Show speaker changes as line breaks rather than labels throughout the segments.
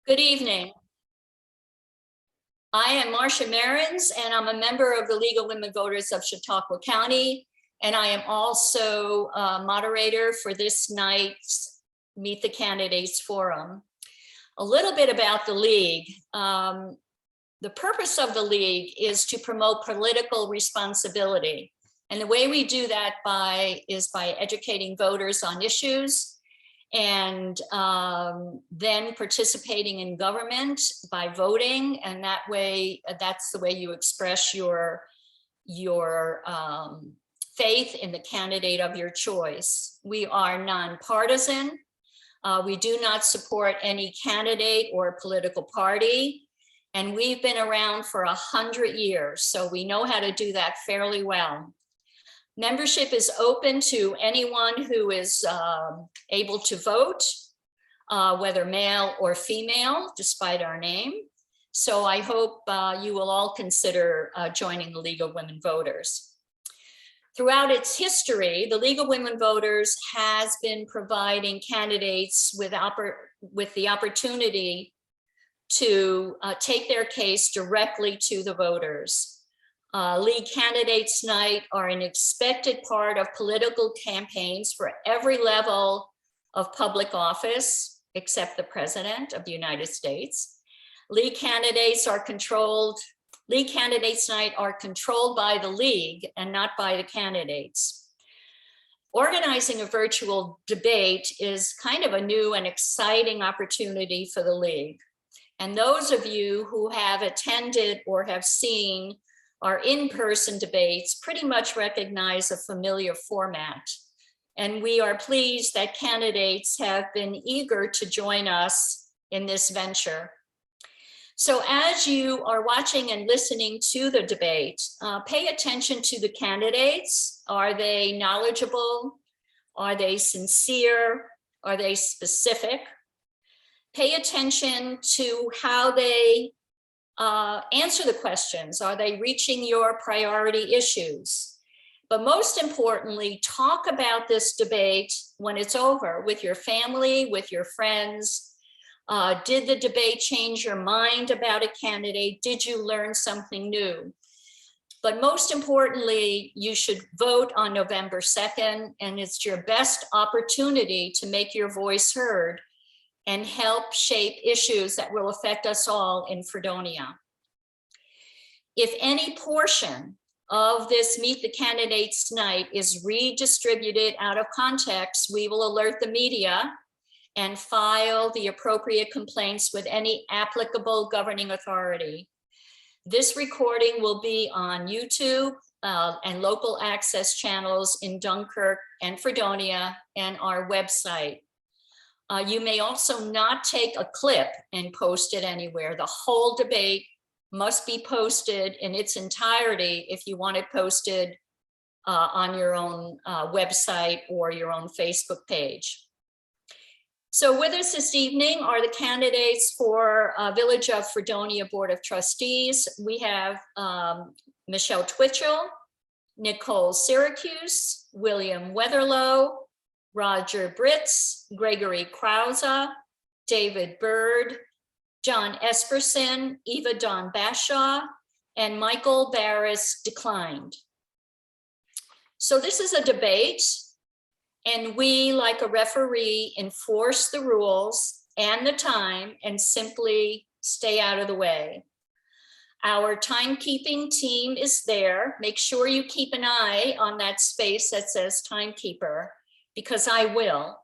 Good evening. I am Marcia Marins, and I'm a member of the League of Women Voters of Chautauqua County, and I am also a moderator for this night's Meet the Candidates Forum. A little bit about the League. The purpose of the League is to promote political responsibility. And the way we do that is by educating voters on issues and then participating in government by voting. And that way, that's the way you express your faith in the candidate of your choice. We are nonpartisan. We do not support any candidate or political party. And we've been around for 100 years, so we know how to do that fairly well. Membership is open to anyone who is able to vote, whether male or female, despite our name. So I hope you will all consider joining the League of Women Voters. Throughout its history, the League of Women Voters has been providing candidates with the opportunity to take their case directly to the voters. League Candidates Night are an expected part of political campaigns for every level of public office, except the President of the United States. League Candidates Night are controlled by the League and not by the candidates. Organizing a virtual debate is kind of a new and exciting opportunity for the League. And those of you who have attended or have seen our in-person debates pretty much recognize a familiar format. And we are pleased that candidates have been eager to join us in this venture. So as you are watching and listening to the debate, pay attention to the candidates. Are they knowledgeable? Are they sincere? Are they specific? Pay attention to how they answer the questions. Are they reaching your priority issues? But most importantly, talk about this debate when it's over with your family, with your friends. Did the debate change your mind about a candidate? Did you learn something new? But most importantly, you should vote on November 2nd, and it's your best opportunity to make your voice heard and help shape issues that will affect us all in Fredonia. If any portion of this Meet the Candidates Night is redistributed out of context, we will alert the media and file the appropriate complaints with any applicable governing authority. This recording will be on YouTube and local access channels in Dunkirk and Fredonia and our website. You may also not take a clip and post it anywhere. The whole debate must be posted in its entirety if you want it posted on your own website or your own Facebook page. So with us this evening are the candidates for Village of Fredonia Board of Trustees. We have Michelle Twitchell, Nicole Syracuse, William Weatherlow, Roger Britz, Gregory Krause, David Bird, John Esperson, Eva Dawn Bashaw, and Michael Barris declined. So this is a debate, and we, like a referee, enforce the rules and the time and simply stay out of the way. Our timekeeping team is there. Make sure you keep an eye on that space that says timekeeper, because I will.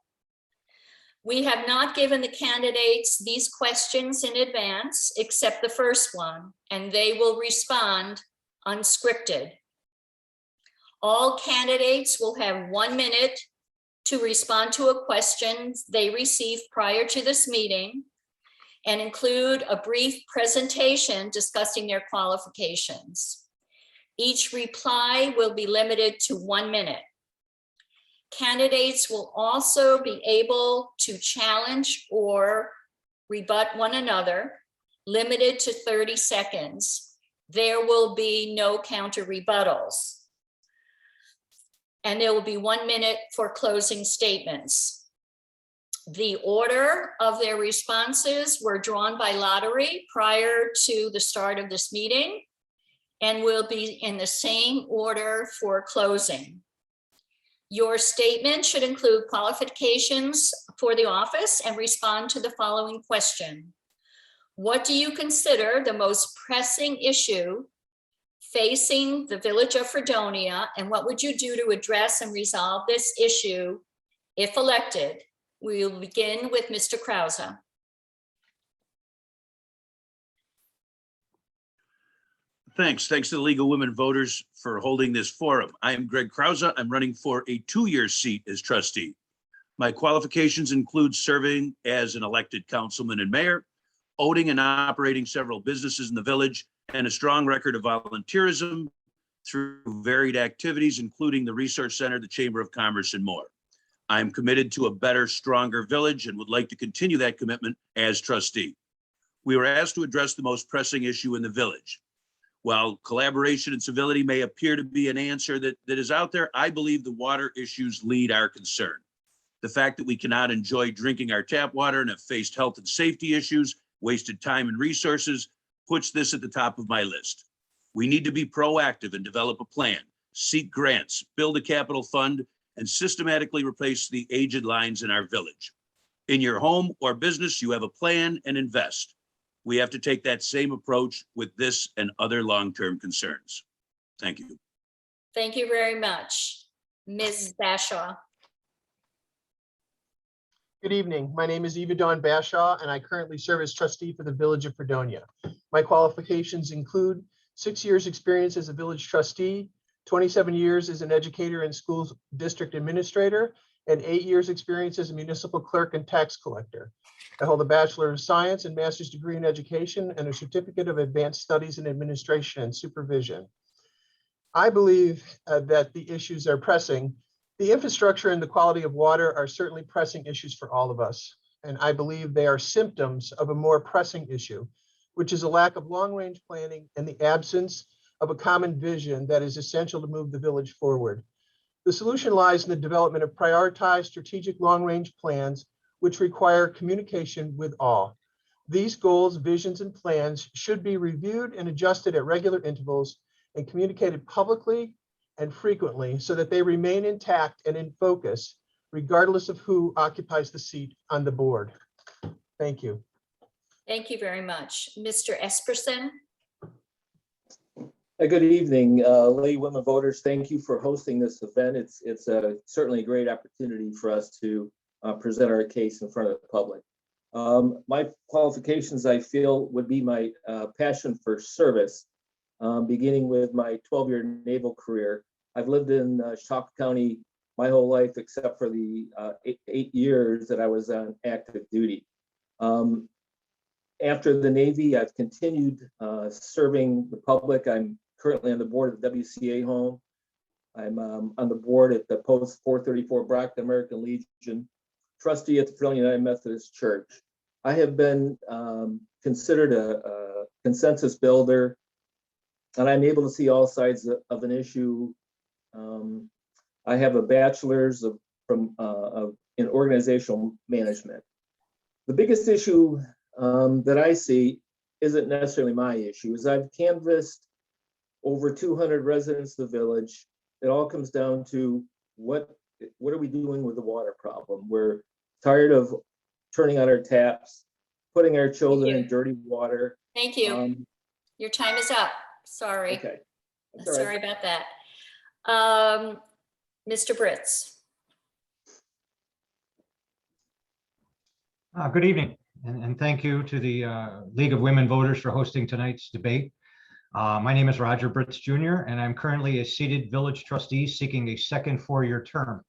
We have not given the candidates these questions in advance, except the first one, and they will respond unscripted. All candidates will have 1 minute to respond to a question they received prior to this meeting and include a brief presentation discussing their qualifications. Each reply will be limited to 1 minute. Candidates will also be able to challenge or rebut one another, limited to 30 seconds. There will be no counter rebuttals. And there will be 1 minute for closing statements. The order of their responses were drawn by lottery prior to the start of this meeting and will be in the same order for closing. Your statement should include qualifications for the office and respond to the following question. What do you consider the most pressing issue facing the village of Fredonia, and what would you do to address and resolve this issue if elected? We will begin with Mr. Krause.
Thanks to the League of Women Voters for holding this forum. I am Greg Krause. I'm running for a 2-year seat as trustee. My qualifications include serving as an elected councilman and mayor, owning and operating several businesses in the village, and a strong record of volunteerism through varied activities, including the Resource Center, the Chamber of Commerce, and more. I'm committed to a better, stronger village and would like to continue that commitment as trustee. We were asked to address the most pressing issue in the village. While collaboration and civility may appear to be an answer that is out there, I believe the water issues lead our concern. The fact that we cannot enjoy drinking our tap water and have faced health and safety issues, wasted time and resources, puts this at the top of my list. We need to be proactive and develop a plan, seek grants, build a capital fund, and systematically replace the aged lines in our village. In your home or business, you have a plan and invest. We have to take that same approach with this and other long-term concerns. Thank you.
Thank you very much. Ms. Bashaw.
Good evening. My name is Eva Dawn Bashaw, and I currently serve as trustee for the Village of Fredonia. My qualifications include 6 years experience as a village trustee, 27 years as an educator and school district administrator, and 8 years experience as a municipal clerk and tax collector. I hold a Bachelor of Science and Master's degree in education and a certificate of advanced studies in administration and supervision. I believe that the issues are pressing. The infrastructure and the quality of water are certainly pressing issues for all of us. And I believe they are symptoms of a more pressing issue, which is a lack of long-range planning and the absence of a common vision that is essential to move the village forward. The solution lies in the development of prioritized strategic long-range plans, which require communication with all. These goals, visions, and plans should be reviewed and adjusted at regular intervals and communicated publicly and frequently so that they remain intact and in focus, regardless of who occupies the seat on the board. Thank you.
Thank you very much. Mr. Esperson.
Good evening, League of Women Voters. Thank you for hosting this event. It's certainly a great opportunity for us to present our case in front of the public. My qualifications, I feel, would be my passion for service, beginning with my 12-year naval career. I've lived in Chautauqua County my whole life, except for the 8 years that I was on active duty. After the Navy, I've continued serving the public. I'm currently on the board of WCA Home. I'm on the board at the Post 434 Brockton American Legion, trustee at the Fredonia United Methodist Church. I have been considered a consensus builder, and I'm able to see all sides of an issue. I have a bachelor's in organizational management. The biggest issue that I see isn't necessarily my issue. Is I've canvassed over 200 residents of the village. It all comes down to what are we doing with the water problem? We're tired of turning on our taps, putting our children in dirty water.
Thank you. Your time is up. Sorry.
Okay.
Sorry about that. Mr. Britz.
Good evening, and thank you to the League of Women Voters for hosting tonight's debate. My name is Roger Britz Jr., and I'm currently a seated village trustee seeking a second 4-year term.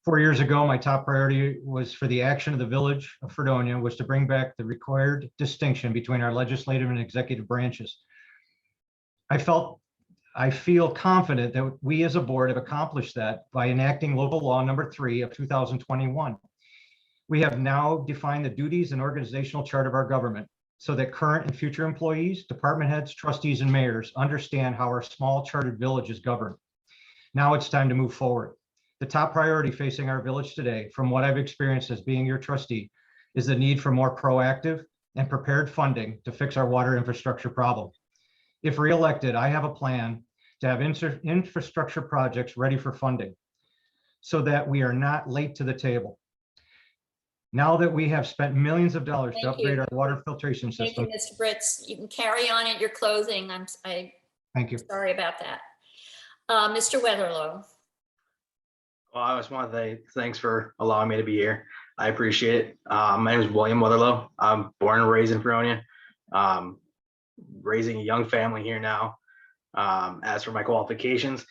4 years ago, my top priority was for the action of the village of Fredonia was to bring back the required distinction between our legislative and executive branches. I feel confident that we as a board have accomplished that by enacting local law number 3 of 2021. We have now defined the duties and organizational chart of our government so that current and future employees, department heads, trustees, and mayors understand how our small chartered village is governed. Now it's time to move forward. The top priority facing our village today, from what I've experienced as being your trustee, is the need for more proactive and prepared funding to fix our water infrastructure problem. If reelected, I have a plan to have infrastructure projects ready for funding so that we are not late to the table. Now that we have spent millions of dollars to
Thank you.
upgrade our water filtration
Thank you,
system.
Mr. Britz. You can carry on at your closing. I'm
Thank you.
sorry about that. Mr. Weatherlow.
Well, I just want to say thanks for allowing me to be here. I appreciate it. My name is William Weatherlow. I'm born and raised in Fredonia. Raising a young family here now. As for my qualifications,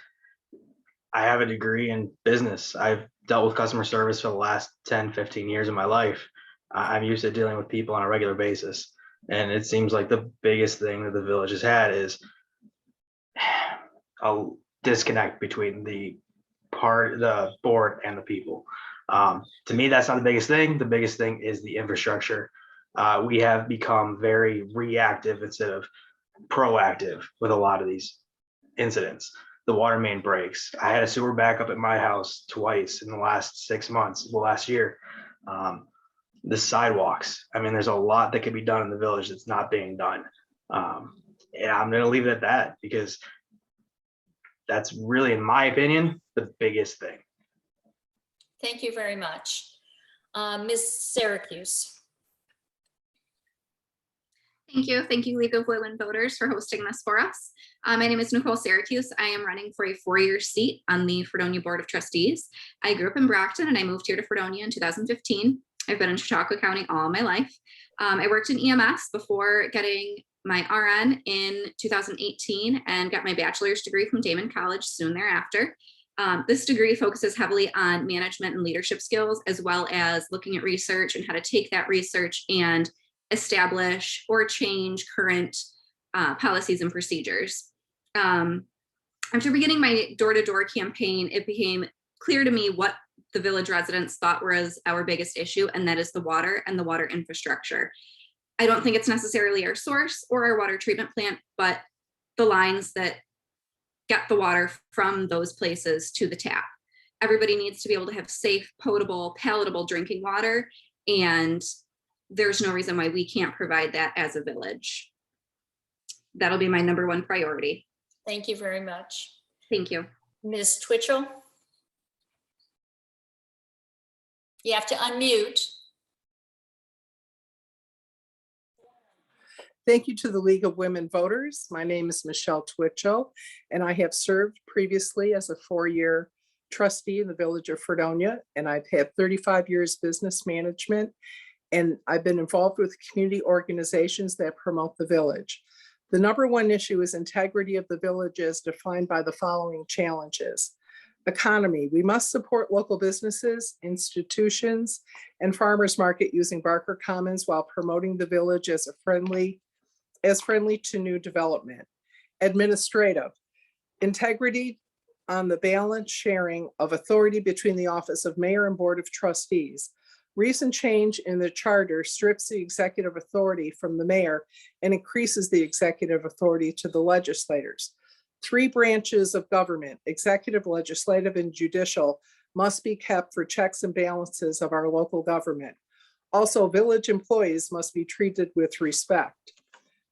I have a degree in business. I've dealt with customer service for the last 10, 15 years of my life. I'm used to dealing with people on a regular basis. And it seems like the biggest thing that the village has had is a disconnect between the board and the people. To me, that's not the biggest thing. The biggest thing is the infrastructure. We have become very reactive instead of proactive with a lot of these incidents. The water main breaks. I had a sewer backup at my house twice in the last 6 months, the last year. The sidewalks. I mean, there's a lot that can be done in the village that's not being done. And I'm going to leave it at that because that's really, in my opinion, the biggest thing.
Thank you very much. Ms. Syracuse.
Thank you. Thank you, League of Women Voters, for hosting this for us. My name is Nicole Syracuse. I am running for a 4-year seat on the Fredonia Board of Trustees. I grew up in Brockton and I moved here to Fredonia in 2015. I've been in Chautauqua County all my life. I worked in EMS before getting my RN in 2018 and got my bachelor's degree from Damon College soon thereafter. This degree focuses heavily on management and leadership skills, as well as looking at research and how to take that research and establish or change current policies and procedures. After beginning my door-to-door campaign, it became clear to me what the village residents thought was our biggest issue, and that is the water and the water infrastructure. I don't think it's necessarily our source or our water treatment plant, but the lines that get the water from those places to the tap. Everybody needs to be able to have safe, potable, palatable drinking water, and there's no reason why we can't provide that as a village. That'll be my #1 priority.
Thank you very much.
Thank you.
Ms. Twitchell. You have to unmute.
Thank you to the League of Women Voters. My name is Michelle Twitchell, and I have served previously as a 4-year trustee in the village of Fredonia, and I've had 35 years business management, and I've been involved with community organizations that promote the village. The #1 issue is integrity of the village as defined by the following challenges. Economy. We must support local businesses, institutions, and farmers market using Barker Commons while promoting the village as friendly to new development. Administrative. Integrity on the balance sharing of authority between the office of mayor and board of trustees. Recent change in the charter strips the executive authority from the mayor and increases the executive authority to the legislators. 3 branches of government, executive, legislative, and judicial, must be kept for checks and balances of our local government. Also, village employees must be treated with respect.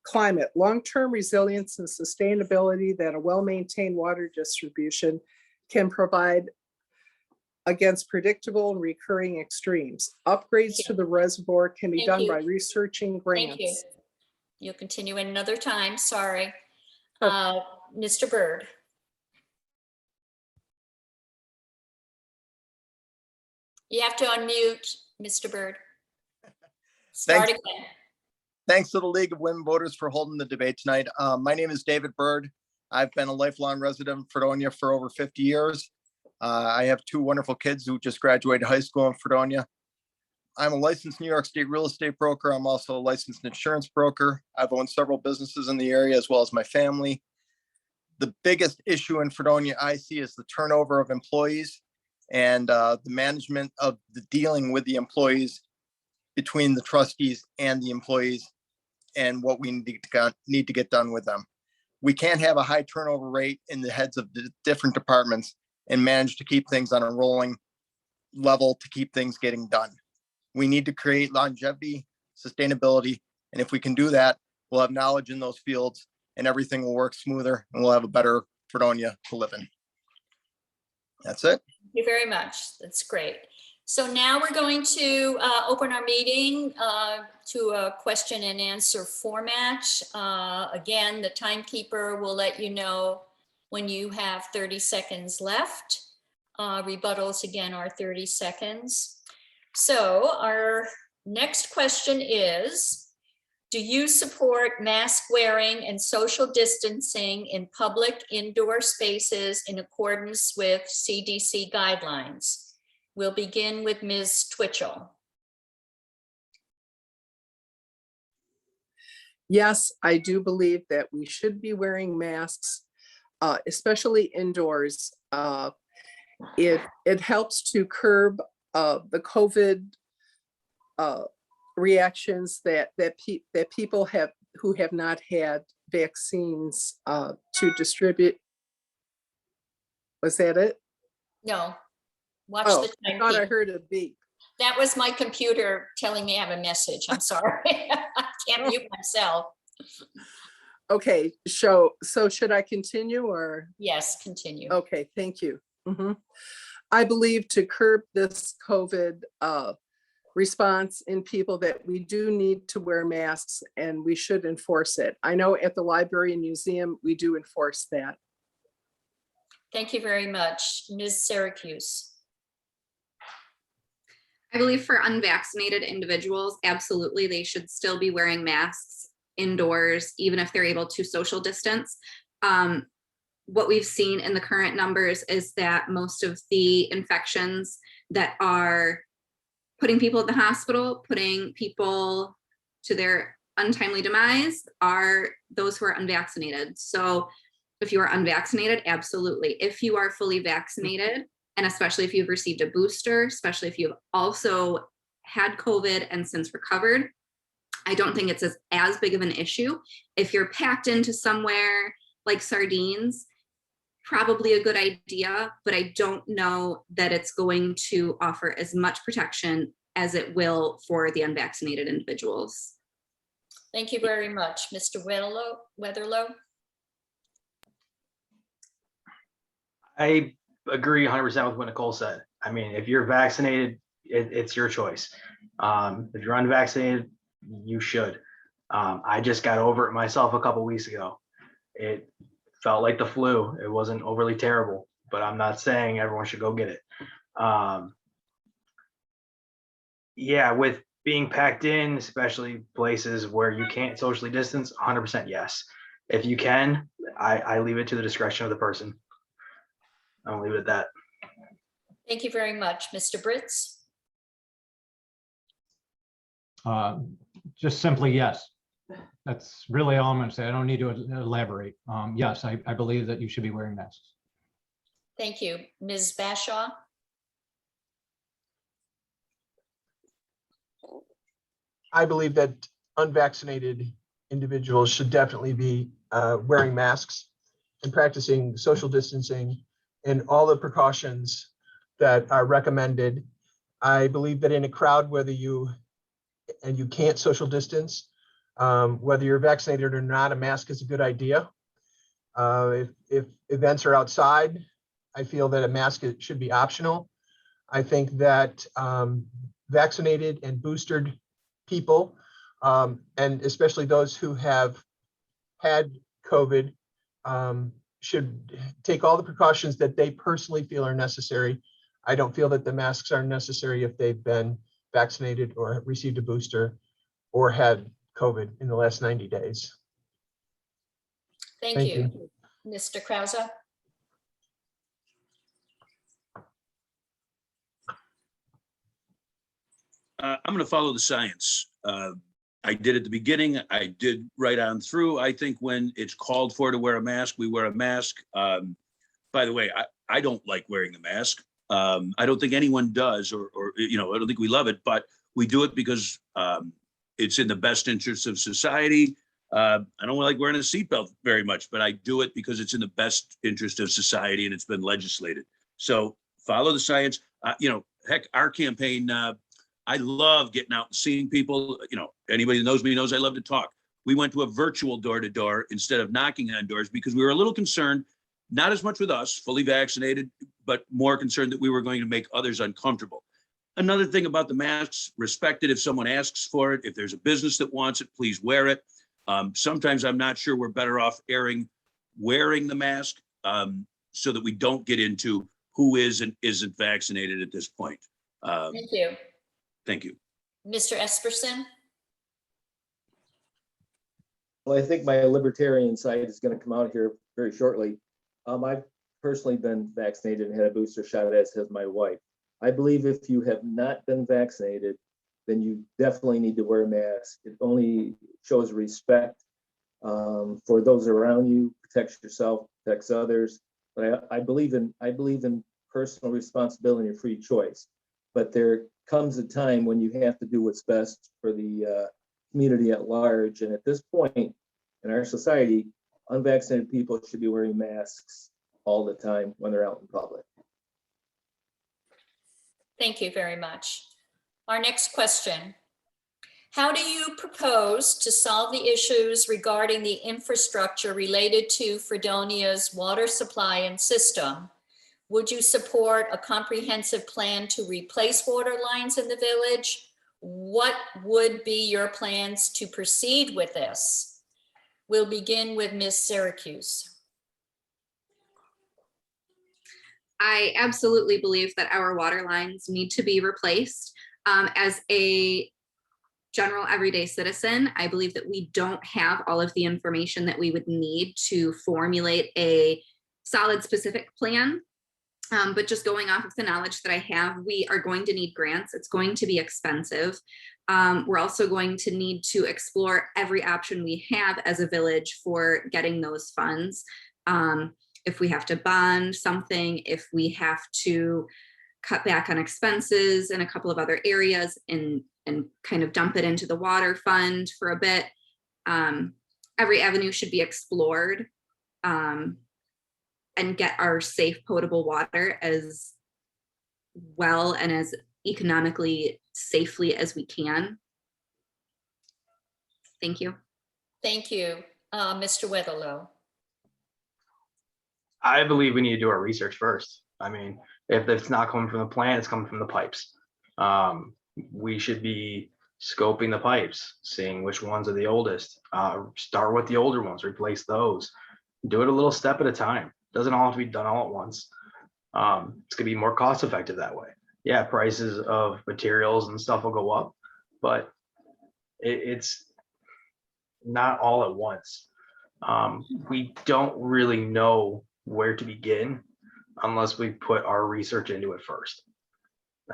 Climate, long-term resilience and sustainability that a well-maintained water distribution can provide against predictable and recurring extremes. Upgrades to the reservoir can be
Thank
done
you.
by researching
Thank you.
grants.
You'll continue another time. Sorry. Mr. Byrd. You have to unmute, Mr. Byrd. Start
Thanks.
again.
Thanks to the League of Women Voters for holding the debate tonight. My name is David Byrd. I've been a lifelong resident of Fredonia for over 50 years. I have 2 wonderful kids who just graduated high school in Fredonia. I'm a licensed New York State real estate broker. I'm also a licensed insurance broker. I've owned several businesses in the area as well as my family. The biggest issue in Fredonia I see is the turnover of employees and the management of the dealing with the employees between the trustees and the employees and what we need to get done with them. We can't have a high turnover rate in the heads of the different departments and manage to keep things on a rolling level to keep things getting done. We need to create longevity, sustainability, and if we can do that, we'll have knowledge in those fields and everything will work smoother and we'll have a better Fredonia to live in. That's it.
Thank you very much. That's great. So now we're going to open our meeting to a question and answer format. Again, the timekeeper will let you know when you have 30 seconds left. Rebuttals again are 30 seconds. So our next question is, do you support mask wearing and social distancing in public indoor spaces in accordance with CDC guidelines? We'll begin with Ms. Twitchell.
Yes, I do believe that we should be wearing masks, especially indoors. It helps to curb the COVID reactions that people have who have not had vaccines to distribute. Was that it?
No, watch
Oh,
the
I thought I
timekeeper.
heard a beep.
That was my computer telling me I have a message. I'm sorry. I can't mute myself.
Okay, so should I continue or?
Yes, continue.
Okay, thank you. Mhm. I believe to curb this COVID response in people that we do need to wear masks and we should enforce it. I know at the library and museum, we do enforce that.
Thank you very much. Ms. Syracuse.
I believe for unvaccinated individuals, absolutely, they should still be wearing masks indoors, even if they're able to social distance. What we've seen in the current numbers is that most of the infections that are putting people at the hospital, putting people to their untimely demise are those who are unvaccinated. So if you are unvaccinated, absolutely. If you are fully vaccinated, and especially if you've received a booster, especially if you've also had COVID and since recovered, I don't think it's as big of an issue. If you're packed into somewhere like sardines, probably a good idea, but I don't know that it's going to offer as much protection as it will for the unvaccinated individuals.
Thank you very much. Mr. Weatherlow.
I agree 100% with what Nicole said. I mean, if you're vaccinated, it's your choice. If you're unvaccinated, you should. I just got over it myself a couple weeks ago. It felt like the flu. It wasn't overly terrible, but I'm not saying everyone should go get it. Yeah, with being packed in, especially places where you can't socially distance, 100% yes. If you can, I leave it to the discretion of the person. I'll leave it at that.
Thank you very much. Mr. Britz.
Just simply yes. That's really all I'm going to say. I don't need to elaborate. Yes, I believe that you should be wearing masks.
Thank you. Ms. Bashaw.
I believe that unvaccinated individuals should definitely be wearing masks and practicing social distancing and all the precautions that are recommended. I believe that in a crowd, whether you can't social distance, whether you're vaccinated or not, a mask is a good idea. If events are outside, I feel that a mask should be optional. I think that vaccinated and boosted people, and especially those who have had COVID, should take all the precautions that they personally feel are necessary. I don't feel that the masks are necessary if they've been vaccinated or received a booster or had COVID in the last 90 days.
Thank you. Mr. Krause.
I'm going to follow the science. I did at the beginning. I did right on through. I think when it's called for to wear a mask, we wear a mask. By the way, I don't like wearing a mask. I don't think anyone does, or I don't think we love it, but we do it because it's in the best interest of society. I don't like wearing a seatbelt very much, but I do it because it's in the best interest of society and it's been legislated. So follow the science. Heck, our campaign, I love getting out and seeing people. Anybody that knows me knows I love to talk. We went to a virtual door-to-door instead of knocking on doors because we were a little concerned, not as much with us, fully vaccinated, but more concerned that we were going to make others uncomfortable. Another thing about the masks, respect it if someone asks for it. If there's a business that wants it, please wear it. Sometimes I'm not sure we're better off wearing the mask so that we don't get into who is and isn't vaccinated at this point.
Thank you.
Thank you.
Mr. Esperson?
Well, I think my libertarian side is going to come out here very shortly. I've personally been vaccinated and had a booster shot, as has my wife. I believe if you have not been vaccinated, then you definitely need to wear a mask. It only shows respect for those around you, protects yourself, protects others. But I believe in personal responsibility and free choice. But there comes a time when you have to do what's best for the community at large. And at this point in our society, unvaccinated people should be wearing masks all the time when they're out in public.
Thank you very much. Our next question. How do you propose to solve the issues regarding the infrastructure related to Fredonia's water supply and system? Would you support a comprehensive plan to replace water lines in the village? What would be your plans to proceed with this? We'll begin with Ms. Syracuse.
I absolutely believe that our water lines need to be replaced. As a general everyday citizen, I believe that we don't have all of the information that we would need to formulate a solid specific plan. But just going off of the knowledge that I have, we are going to need grants. It's going to be expensive. We're also going to need to explore every option we have as a village for getting those funds. If we have to bond something, if we have to cut back on expenses in a couple of other areas and kind of dump it into the water fund for a bit. Every avenue should be explored and get our safe potable water as well and as economically safely as we can. Thank you.
Thank you. Mr. Weatherlow.
I believe we need to do our research first. I mean, if it's not coming from the plant, it's coming from the pipes. We should be scoping the pipes, seeing which ones are the oldest. Start with the older ones, replace those. Do it a little step at a time. Doesn't all have to be done all at once. It's gonna be more cost effective that way. Yeah, prices of materials and stuff will go up, but it's not all at once. We don't really know where to begin unless we put our research into it first.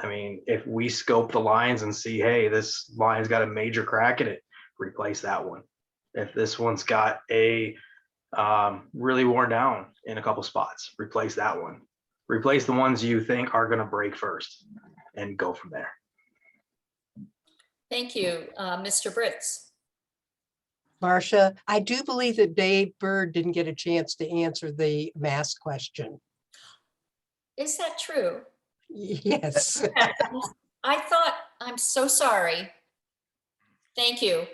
I mean, if we scope the lines and see, hey, this line's got a major crack in it, replace that one. If this one's got a really worn down in a couple spots, replace that one. Replace the ones you think are gonna break first and go from there.
Thank you. Mr. Britz.
Marcia, I do believe that Dave Bird didn't get a chance to answer the mask question.
Is that true?
Yes.
I thought, I'm so sorry. Thank you.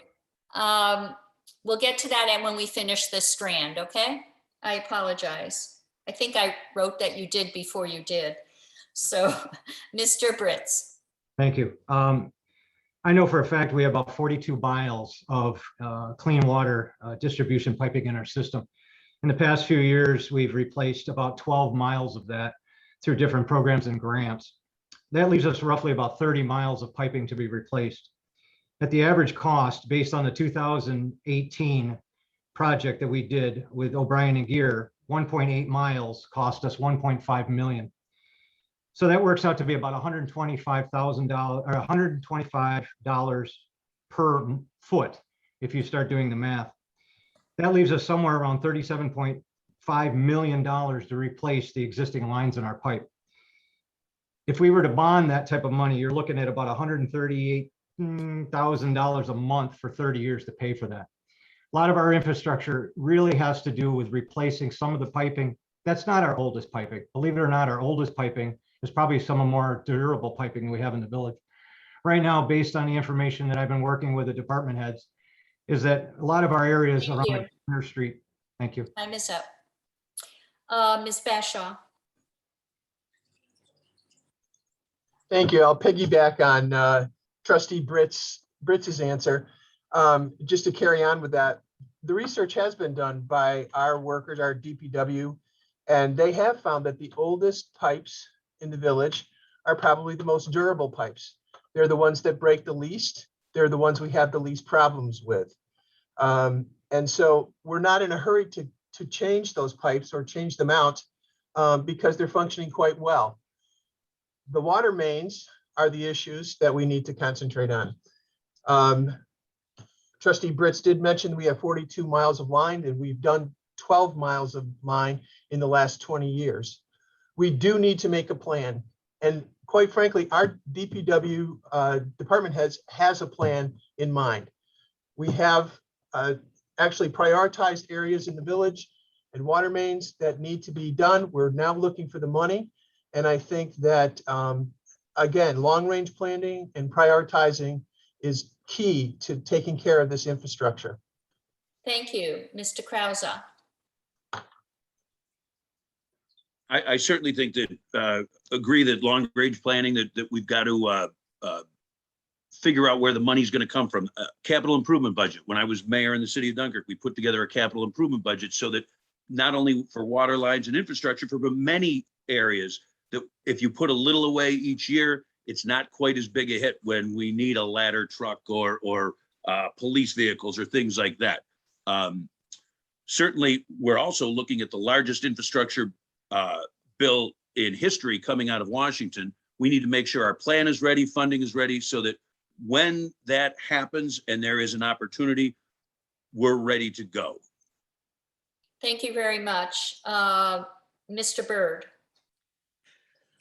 We'll get to that when we finish this strand, okay? I apologize. I think I wrote that you did before you did. So, Mr. Britz.
Thank you. I know for a fact we have about 42 miles of clean water distribution piping in our system. In the past few years, we've replaced about 12 miles of that through different programs and grants. That leaves us roughly about 30 miles of piping to be replaced. At the average cost, based on the 2018 project that we did with O'Brien and Gear, 1.8 miles cost us 1.5 million. So that works out to be about $125,000 or $125 per foot if you start doing the math. That leaves us somewhere around $37.5 million to replace the existing lines in our pipe. If we were to bond that type of money, you're looking at about $138,000 a month for 30 years to pay for that. A lot of our infrastructure really has to do with replacing some of the piping that's not our oldest piping. Believe it or not, our oldest piping is probably some of more durable piping we have in the village. Right now, based on the information that I've been working with the department heads, is that a lot of our areas
Thank
around
you.
Center Street. Thank you.
Time is up. Ms. Bashaw.
Thank you. I'll piggyback on trustee Britz's answer. Just to carry on with that, the research has been done by our workers, our DPW, and they have found that the oldest pipes in the village are probably the most durable pipes. They're the ones that break the least. They're the ones we have the least problems with. And so we're not in a hurry to change those pipes or change them out because they're functioning quite well. The water mains are the issues that we need to concentrate on. Trustee Britz did mention we have 42 miles of line and we've done 12 miles of line in the last 20 years. We do need to make a plan. And quite frankly, our DPW department heads has a plan in mind. We have actually prioritized areas in the village and water mains that need to be done. We're now looking for the money. And I think that, again, long-range planning and prioritizing is key to taking care of this infrastructure.
Thank you. Mr. Krause.
I certainly think that, agree that long-range planning, that we've got to figure out where the money's going to come from. Capital improvement budget. When I was mayor in the city of Dunkirk, we put together a capital improvement budget so that not only for water lines and infrastructure, but many areas that if you put a little away each year, it's not quite as big a hit when we need a ladder truck or police vehicles or things like that. Certainly, we're also looking at the largest infrastructure bill in history coming out of Washington. We need to make sure our plan is ready, funding is ready, so that when that happens and there is an opportunity, we're ready to go.
Thank you very much. Mr. Byrd.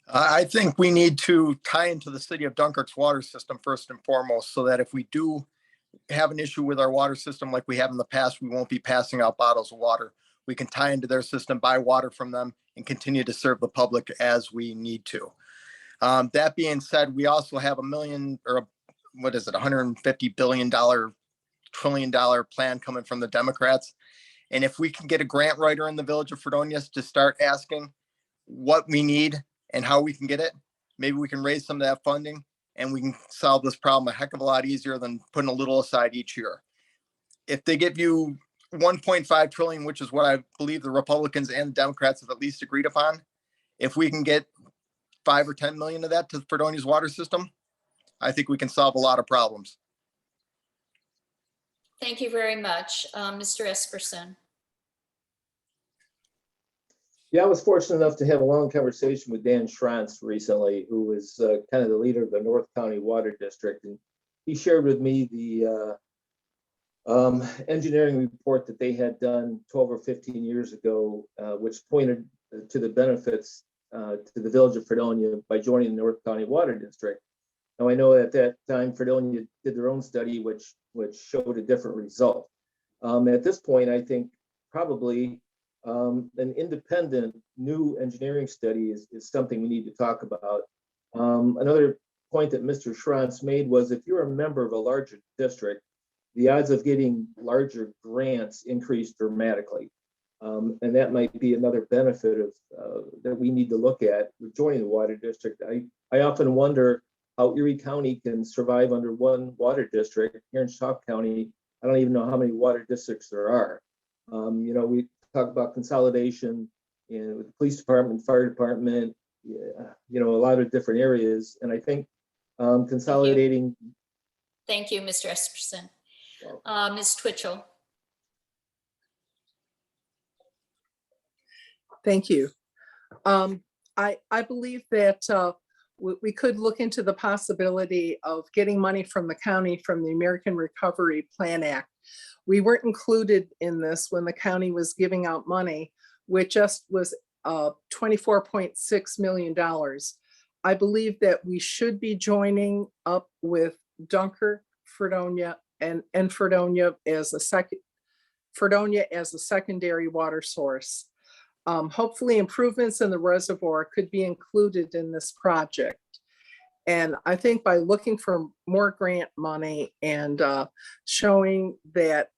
I think we need to tie into the city of Dunkirk's water system first and foremost, so that if we do have an issue with our water system like we have in the past, we won't be passing out bottles of water. We can tie into their system, buy water from them, and continue to serve the public as we need to. That being said, we also have $150 billion, $1 trillion plan coming from the Democrats. And if we can get a grant writer in the village of Fredonia to start asking what we need and how we can get it, maybe we can raise some of that funding and we can solve this problem a heck of a lot easier than putting a little aside each year. If they give you 1.5 trillion, which is what I believe the Republicans and Democrats have at least agreed upon, if we can get 5 or 10 million of that to Fredonia's water system, I think we can solve a lot of problems.
Thank you very much. Mr. Esperson.
Yeah, I was fortunate enough to have a long conversation with Dan Schranz recently, who is kind of the leader of the North County Water District. And he shared with me the engineering report that they had done 12 or 15 years ago, which pointed to the benefits to the village of Fredonia by joining the North County Water District. Now, I know at that time, Fredonia did their own study, which showed a different result. At this point, I think probably an independent new engineering study is something we need to talk about. Another point that Mr. Schranz made was if you're a member of a larger district, the odds of getting larger grants increase dramatically. And that might be another benefit of that we need to look at with joining the water district. I often wonder how Erie County can survive under one water district. Here in Sauk County, I don't even know how many water districts there are. We talk about consolidation with the police department, fire department, a lot of different areas. And I think consolidating.
Thank you, Mr. Esperson. Ms. Twitchell.
Thank you. I believe that we could look into the possibility of getting money from the county from the American Recovery Plan Act. We weren't included in this when the county was giving out money, which just was $24.6 million. I believe that we should be joining up with Dunkirk, Fredonia, and Fredonia as a secondary water source. hopefully improvements in the reservoir could be included in this project. And I think by looking for more grant money and showing that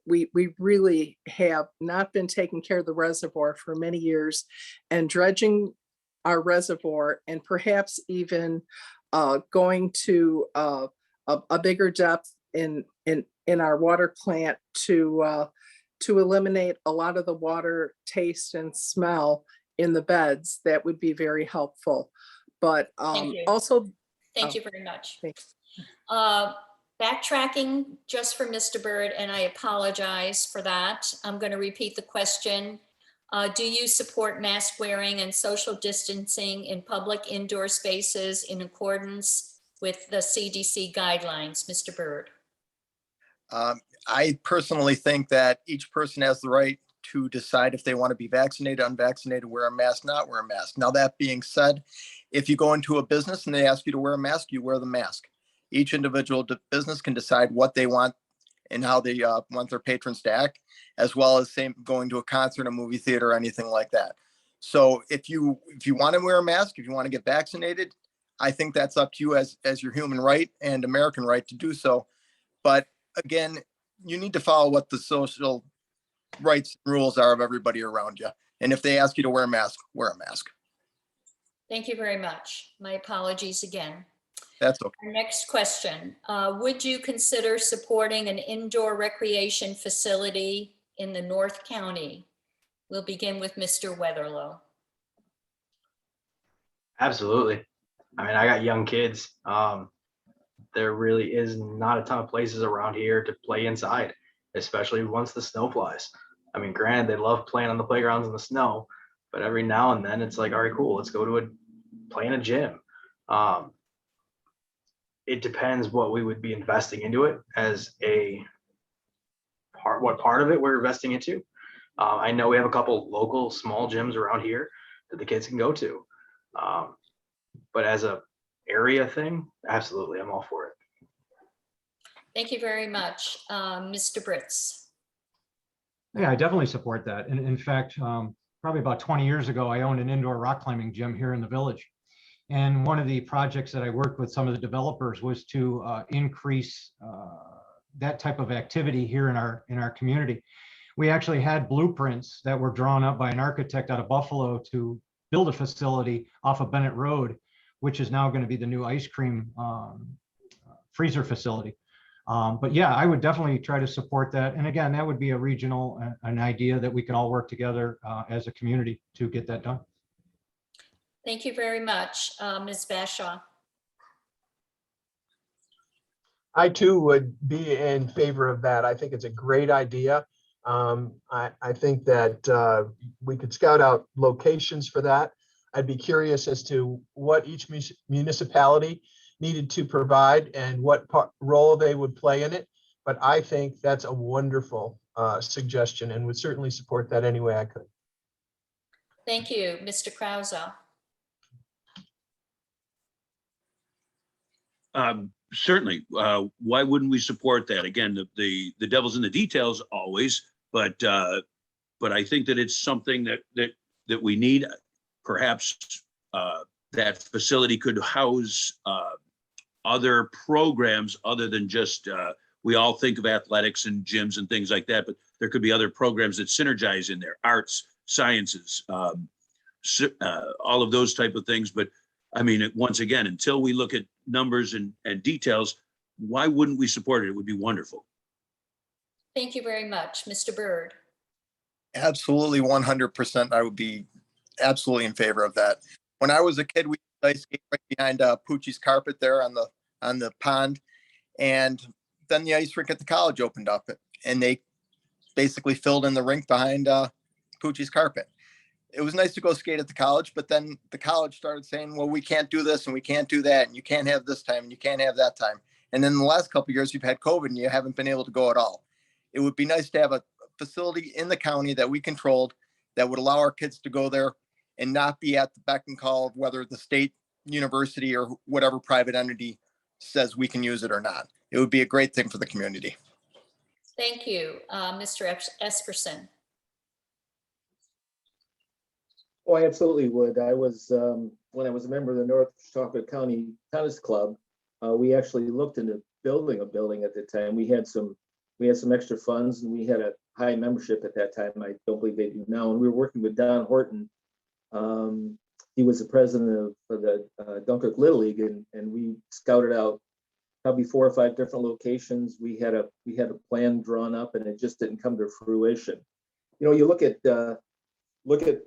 we really have not been taking care of the reservoir for many years, and dredging our reservoir, and perhaps even going to a bigger depth in our water plant to eliminate a lot of the water taste and smell in the beds, that would be very helpful. But
Thank you.
also,
Thank you very much.
thanks.
Backtracking just for Mr. Byrd, and I apologize for that. I'm going to repeat the question. Do you support mask wearing and social distancing in public indoor spaces in accordance with the CDC guidelines, Mr. Byrd?
I personally think that each person has the right to decide if they want to be vaccinated, unvaccinated, wear a mask, not wear a mask. Now, that being said, if you go into a business and they ask you to wear a mask, you wear the mask. Each individual business can decide what they want and how they want their patrons to act, as well as same going to a concert, a movie theater, or anything like that. So if you want to wear a mask, if you want to get vaccinated, I think that's up to you as your human right and American right to do so. But again, you need to follow what the social rights and rules are of everybody around you. And if they ask you to wear a mask, wear a mask.
Thank you very much. My apologies again.
That's okay.
Our next question. Would you consider supporting an indoor recreation facility in the North County? We'll begin with Mr. Weatherlow.
Absolutely. I mean, I got young kids. There really is not a ton of places around here to play inside, especially once the snow flies. I mean, granted, they love playing on the playgrounds in the snow, but every now and then it's like, all right, cool, let's go to play in a gym. It depends what we would be investing into it as a part, what part of it we're investing into. I know we have a couple local small gyms around here that the kids can go to. But as a area thing, absolutely, I'm all for it.
Thank you very much. Mr. Britz.
Yeah, I definitely support that. And in fact, probably about 20 years ago, I owned an indoor rock climbing gym here in the village. And one of the projects that I worked with some of the developers was to increase that type of activity here in our community. We actually had blueprints that were drawn up by an architect out of Buffalo to build a facility off of Bennett Road, which is now going to be the new ice cream freezer facility. But yeah, I would definitely try to support that. And again, that would be a regional, an idea that we could all work together as a community to get that done.
Thank you very much. Ms. Bashaw.
I too would be in favor of that. I think it's a great idea. I think that we could scout out locations for that. I'd be curious as to what each municipality needed to provide and what role they would play in it. But I think that's a wonderful suggestion and would certainly support that any way I could.
Thank you, Mr. Krause.
Certainly. Why wouldn't we support that? Again, the devil's in the details always, but I think that it's something that we need. Perhaps that facility could house other programs other than just we all think of athletics and gyms and things like that, but there could be other programs that synergize in there, arts, sciences, all of those type of things. But I mean, once again, until we look at numbers and details, why wouldn't we support it? It would be wonderful.
Thank you very much. Mr. Byrd.
Absolutely, 100%. I would be absolutely in favor of that. When I was a kid, we ice skate right behind Poochie's carpet there on the pond, and then the ice rink at the college opened up, and they basically filled in the rink behind Poochie's carpet. It was nice to go skate at the college, but then the college started saying, well, we can't do this and we can't do that, and you can't have this time and you can't have that time. And then the last couple of years, you've had COVID and you haven't been able to go at all. It would be nice to have a facility in the county that we controlled that would allow our kids to go there and not be at the beck and call of whether the state university or whatever private entity says we can use it or not. It would be a great thing for the community.
Thank you, Mr. Esperson.
Oh, I absolutely would. I was, when I was a member of the North Chautauqua County Tennis Club, we actually looked into building a building at the time. We had some extra funds and we had a high membership at that time. I don't believe they do now. And we were working with Don Horton. He was the president of the Dunkirk Little League, and we scouted out probably 4 or 5 different locations. We had a plan drawn up, and it just didn't come to fruition. You know, you look at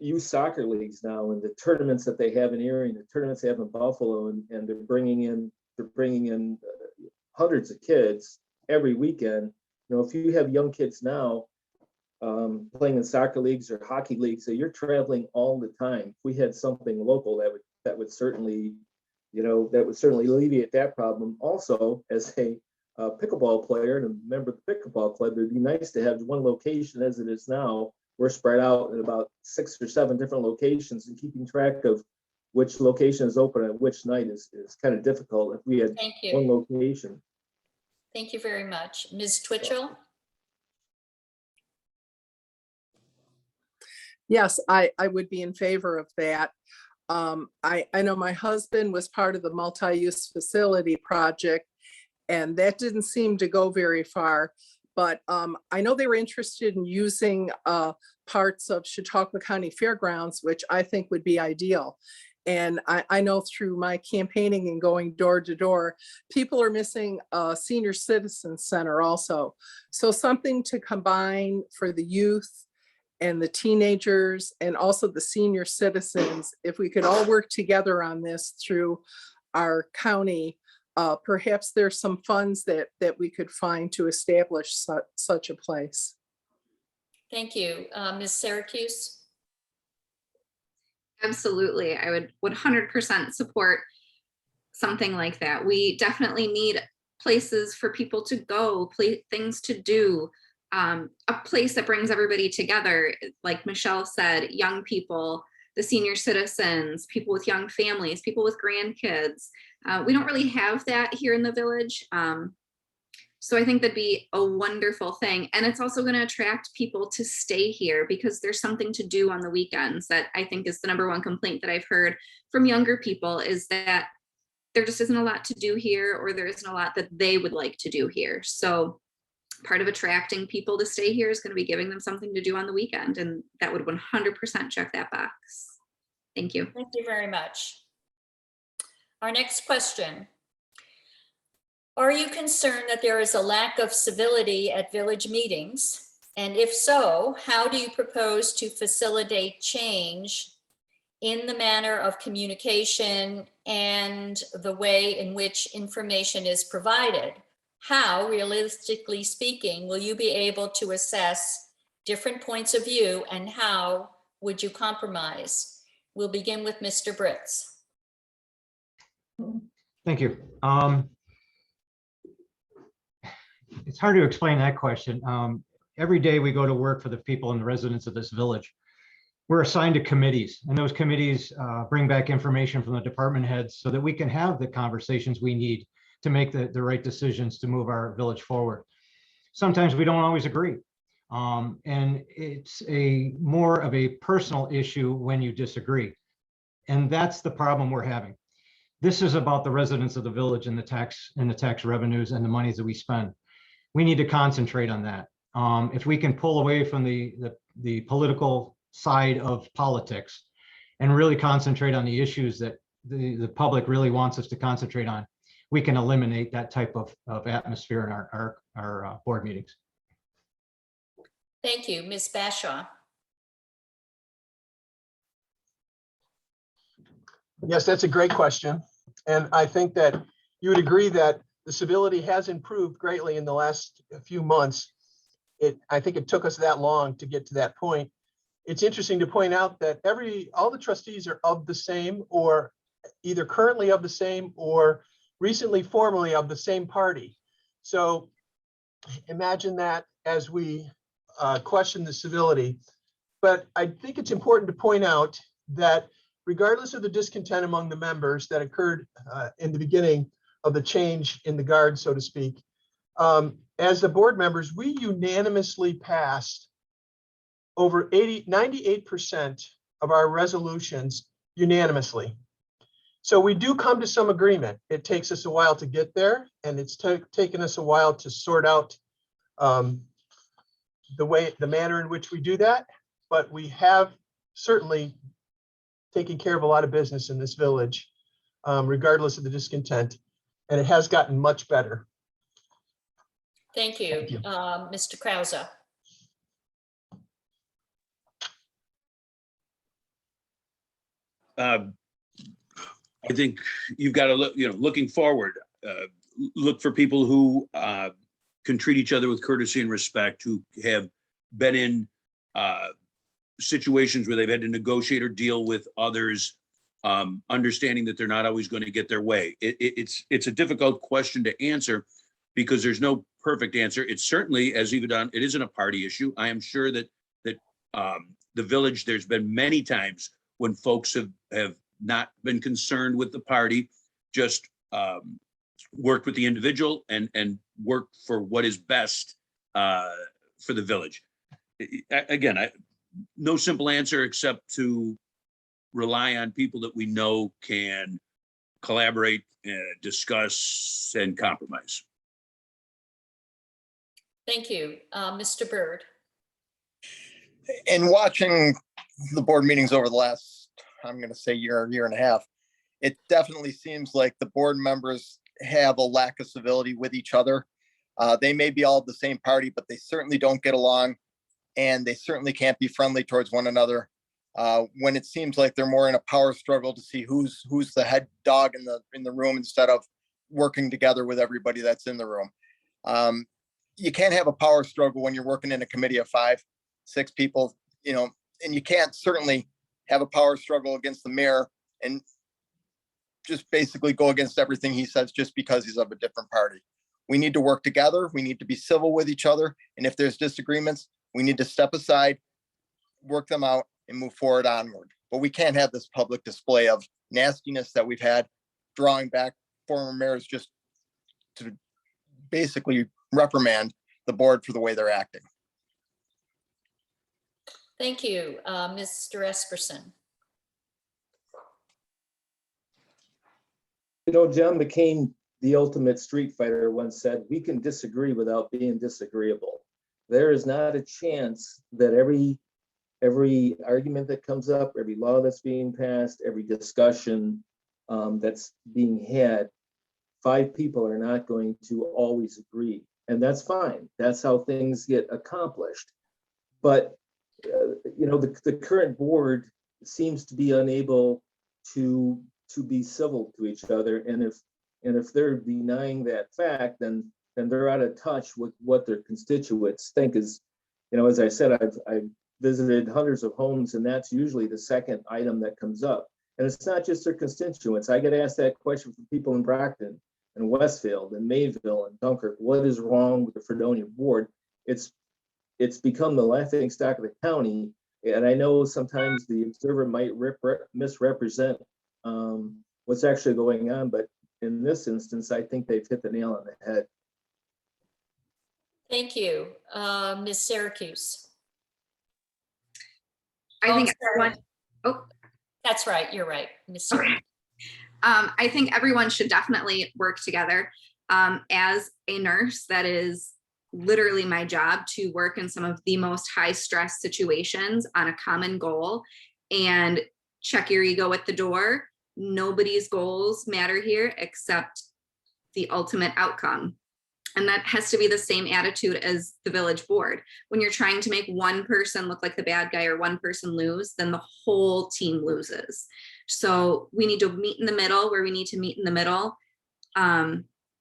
youth soccer leagues now and the tournaments that they have in Erie, and the tournaments they have in Buffalo, and they're bringing in hundreds of kids every weekend. You know, if you have young kids now playing in soccer leagues or hockey leagues, so you're traveling all the time. If we had something local, that would certainly alleviate that problem. Also, as a pickleball player and a member of the pickleball club, it'd be nice to have one location. As it is now, we're spread out in about 6 or 7 different locations, and keeping track of which location is open at which night is kind of difficult if we had
Thank
one
you.
location.
Thank you very much. Ms. Twitchell?
Yes, I would be in favor of that. I know my husband was part of the multi-use facility project, and that didn't seem to go very far. But I know they were interested in using parts of Chautauqua County Fairgrounds, which I think would be ideal. And I know through my campaigning and going door to door, people are missing a senior citizen center also. So something to combine for the youth and the teenagers and also the senior citizens, if we could all work together on this through our county, perhaps there's some funds that we could find to establish such a place.
Thank you. Ms. Syracuse?
Absolutely. I would 100% support something like that. We definitely need places for people to go, things to do, a place that brings everybody together. Like Michelle said, young people, the senior citizens, people with young families, people with grandkids. We don't really have that here in the village. So I think that'd be a wonderful thing. And it's also going to attract people to stay here because there's something to do on the weekends. That I think is the #1 complaint that I've heard from younger people, is that there just isn't a lot to do here, or there isn't a lot that they would like to do here. So part of attracting people to stay here is going to be giving them something to do on the weekend. And that would 100% check that box. Thank you.
Thank you very much. Our next question. Are you concerned that there is a lack of civility at village meetings? And if so, how do you propose to facilitate change in the manner of communication and the way in which information is provided? How, realistically speaking, will you be able to assess different points of view, and how would you compromise? We'll begin with Mr. Britz.
Thank you. It's hard to explain that question. Every day we go to work for the people and the residents of this village. We're assigned to committees, and those committees bring back information from the department heads so that we can have the conversations we need to make the right decisions to move our village forward. Sometimes we don't always agree. And it's more of a personal issue when you disagree. And that's the problem we're having. This is about the residents of the village and the tax revenues and the monies that we spend. We need to concentrate on that. If we can pull away from the political side of politics and really concentrate on the issues that the public really wants us to concentrate on, we can eliminate that type of atmosphere in our board meetings.
Thank you. Ms. Bashaw.
Yes, that's a great question. And I think that you would agree that the civility has improved greatly in the last few months. I think it took us that long to get to that point. It's interesting to point out that all the trustees are of the same, or either currently of the same or recently formerly of the same party. So imagine that as we question the civility. But I think it's important to point out that regardless of the discontent among the members that occurred in the beginning of the change in the guard, so to speak, as the board members, we unanimously passed over 98% of our resolutions unanimously. So we do come to some agreement. It takes us a while to get there, and it's taken us a while to sort out the manner in which we do that. But we have certainly taken care of a lot of business in this village, regardless of the discontent, and it has gotten much better.
Thank you.
Thank you.
Mr. Krause.
I think you've got to look, looking forward, look for people who can treat each other with courtesy and respect, who have been in situations where they've had to negotiate or deal with others, understanding that they're not always going to get their way. It's a difficult question to answer because there's no perfect answer. It's certainly, as Eva done, it isn't a party issue. I am sure that the village, there's been many times when folks have not been concerned with the party, just worked with the individual and worked for what is best for the village. Again, no simple answer except to rely on people that we know can collaborate, discuss, and compromise.
Thank you. Mr. Byrd.
In watching the board meetings over the last, I'm going to say year and a half, it definitely seems like the board members have a lack of civility with each other. They may be all the same party, but they certainly don't get along, and they certainly can't be friendly towards one another. When it seems like they're more in a power struggle to see who's the head dog in the room instead of working together with everybody that's in the room. You can't have a power struggle when you're working in a committee of 5, 6 people, and you can't certainly have a power struggle against the mayor and just basically go against everything he says just because he's of a different party. We need to work together. We need to be civil with each other. And if there's disagreements, we need to step aside, work them out, and move forward onward. But we can't have this public display of nastiness that we've had, drawing back former mayors just to basically reprimand the board for the way they're acting.
Thank you. Mr. Esperson.
John McCain, the ultimate street fighter, once said, "We can disagree without being disagreeable." There is not a chance that every argument that comes up, every law that's being passed, every discussion that's being had, 5 people are not going to always agree. And that's fine. That's how things get accomplished. But, the current board seems to be unable to be civil to each other. And if they're denying that fact, then they're out of touch with what their constituents think is, as I said, I've visited hundreds of homes, and that's usually the second item that comes up. And it's not just their constituents. I get asked that question from people in Brockton and Westfield and Mayville and Dunkirk. What is wrong with the Fredonia board? It's become the laughing stock of the county. And I know sometimes the observer might misrepresent what's actually going on, but in this instance, I think they've hit the nail on the head.
Thank you. Ms. Syracuse.
I think
sorry.
everyone, oh,
That's right. You're right, Ms. Syracuse.
I think everyone should definitely work together. As a nurse, that is literally my job, to work in some of the most high stress situations on a common goal, and check your ego at the door. Nobody's goals matter here except the ultimate outcome. And that has to be the same attitude as the village board. When you're trying to make one person look like the bad guy or one person lose, then the whole team loses. So we need to meet in the middle where we need to meet in the middle.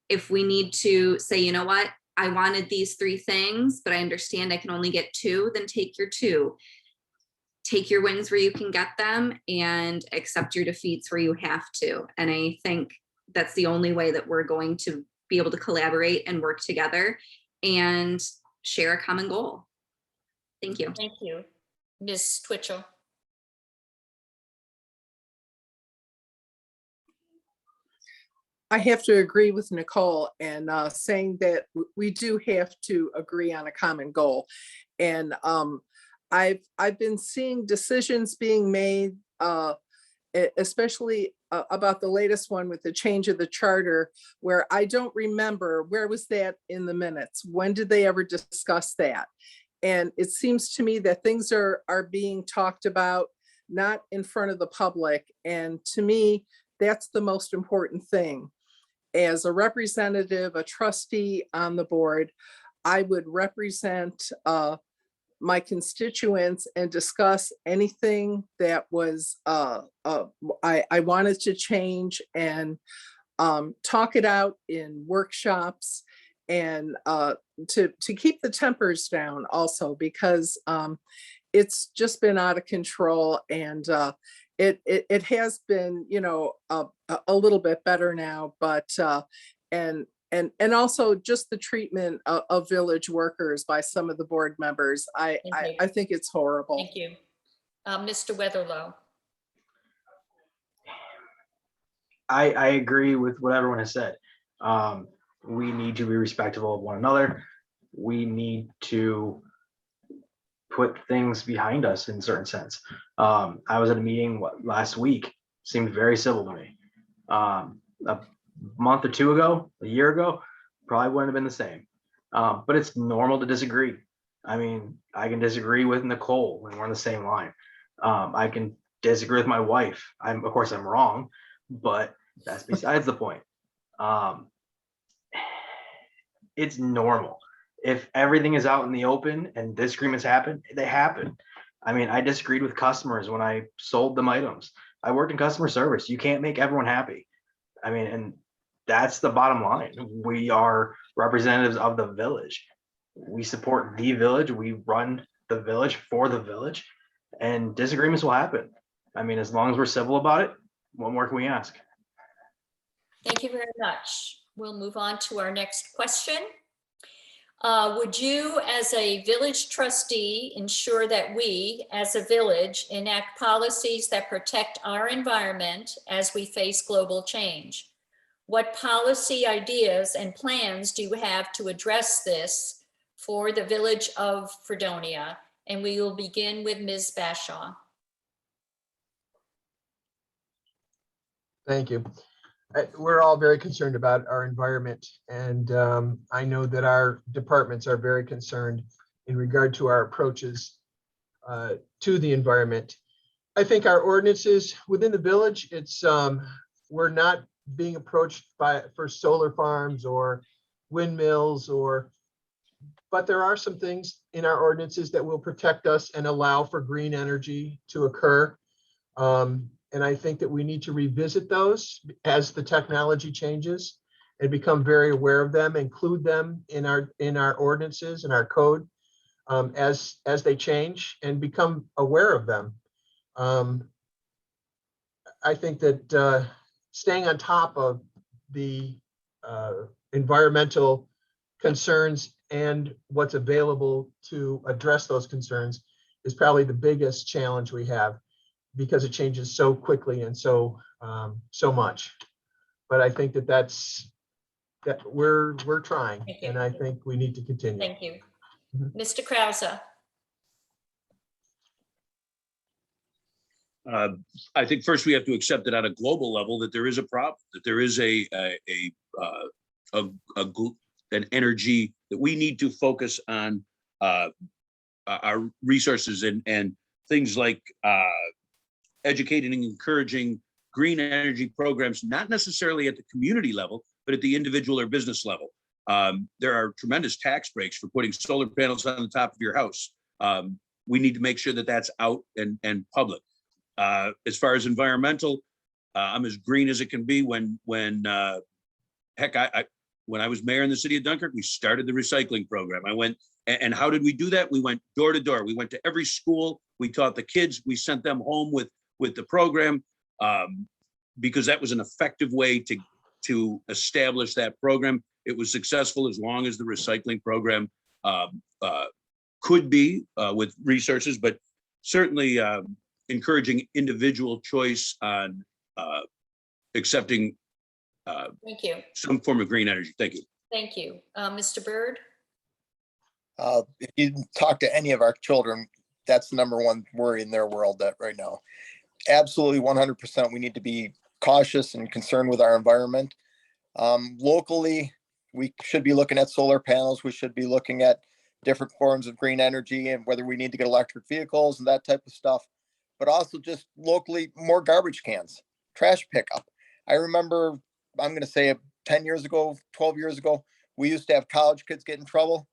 If we need to say, you know what, I wanted these 3 things, but I understand I can only get 2, then take your 2. Take your wins where you can get them and accept your defeats where you have to. And I think that's the only way that we're going to be able to collaborate and work together and share a common goal. Thank you.
Thank you. Ms. Twitchell.
I have to agree with Nicole and saying that we do have to agree on a common goal. And I've been seeing decisions being made, especially about the latest one with the change of the charter, where I don't remember, where was that in the minutes? When did they ever discuss that? And it seems to me that things are being talked about, not in front of the public. And to me, that's the most important thing. As a representative, a trustee on the board, I would represent my constituents and discuss anything that was I wanted to change, and talk it out in workshops, and to keep the tempers down also, because it's just been out of control, and it has been, you know, a little bit better now, but and also just the treatment of village workers by some of the board members. I think it's horrible.
Thank you. Mr. Weatherlow.
I agree with what everyone has said. We need to be respectful of one another. We need to put things behind us in a certain sense. I was at a meeting last week, seemed very civil to me. A month or two ago, a year ago, probably wouldn't have been the same. But it's normal to disagree. I mean, I can disagree with Nicole when we're on the same line. I can disagree with my wife. Of course I'm wrong, but that's besides the point. It's normal. If everything is out in the open and disagreements happen, they happen. I mean, I disagreed with customers when I sold them items. I worked in customer service. You can't make everyone happy. I mean, and that's the bottom line. We are representatives of the village. We support the village. We run the village for the village, and disagreements will happen. I mean, as long as we're civil about it, what more can we ask?
Thank you very much. We'll move on to our next question. Would you, as a village trustee, ensure that we, as a village, enact policies that protect our environment as we face global change? What policy ideas and plans do you have to address this for the village of Fredonia? And we will begin with Ms. Bashaw.
Thank you. We're all very concerned about our environment, and I know that our departments are very concerned in regard to our approaches to the environment. I think our ordinances within the village, we're not being approached for solar farms or windmills, but there are some things in our ordinances that will protect us and allow for green energy to occur. And I think that we need to revisit those as the technology changes and become very aware of them, include them in our ordinances and our code as they change, and become aware of them. I think that staying on top of the environmental concerns and what's available to address those concerns is probably the biggest challenge we have, because it changes so quickly and so much. But I think that we're trying, and I think we need to continue.
Thank you. Mr. Krause.
I think first we have to accept that on a global level that there is a problem, that there is an energy that we need to focus on our resources and things like educating and encouraging green energy programs, not necessarily at the community level, but at the individual or business level. There are tremendous tax breaks for putting solar panels on the top of your house. We need to make sure that that's out and public. As far as environmental, I'm as green as it can be. When I was mayor in the city of Dunkirk, we started the recycling program. I went, and how did we do that? We went door to door. We went to every school. We taught the kids. We sent them home with the program, because that was an effective way to establish that program. It was successful as long as the recycling program could be with resources, but certainly encouraging individual choice on accepting
Thank you.
some form of green energy. Thank you.
Thank you. Mr. Byrd?
If you talk to any of our children, that's the number one worry in their world that right now. Absolutely 100%. We need to be cautious and concerned with our environment. Locally, we should be looking at solar panels. We should be looking at different forms of green energy and whether we need to get electric vehicles and that type of stuff. But also just locally, more garbage cans, trash pickup. I remember, I'm going to say 10 years ago, 12 years ago, we used to have college kids get in trouble.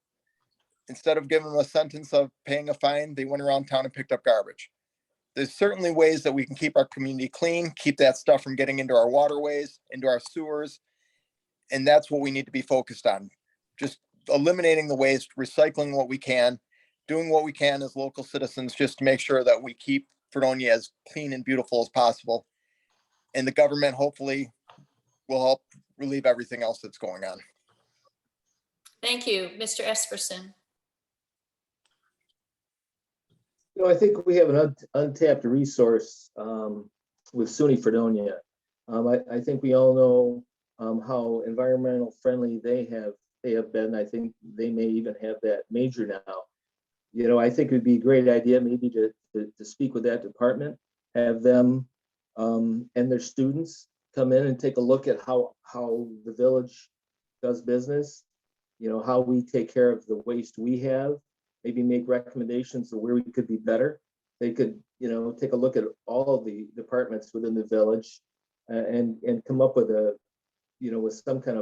Instead of giving them a sentence of paying a fine, they went around town and picked up garbage. There's certainly ways that we can keep our community clean, keep that stuff from getting into our waterways, into our sewers. And that's what we need to be focused on. Just eliminating the waste, recycling what we can, doing what we can as local citizens, just to make sure that we keep Fredonia as clean and beautiful as possible. And the government hopefully will help relieve everything else that's going on.
Thank you, Mr. Esperson.
I think we have an untapped resource with SUNY Fredonia. I think we all know how environmental friendly they have been. I think they may even have that major now. I think it would be a great idea maybe to speak with that department, have them and their students come in and take a look at how the village does business, how we take care of the waste we have, maybe make recommendations of where we could be better. They could, take a look at all of the departments within the village and come up with with some kind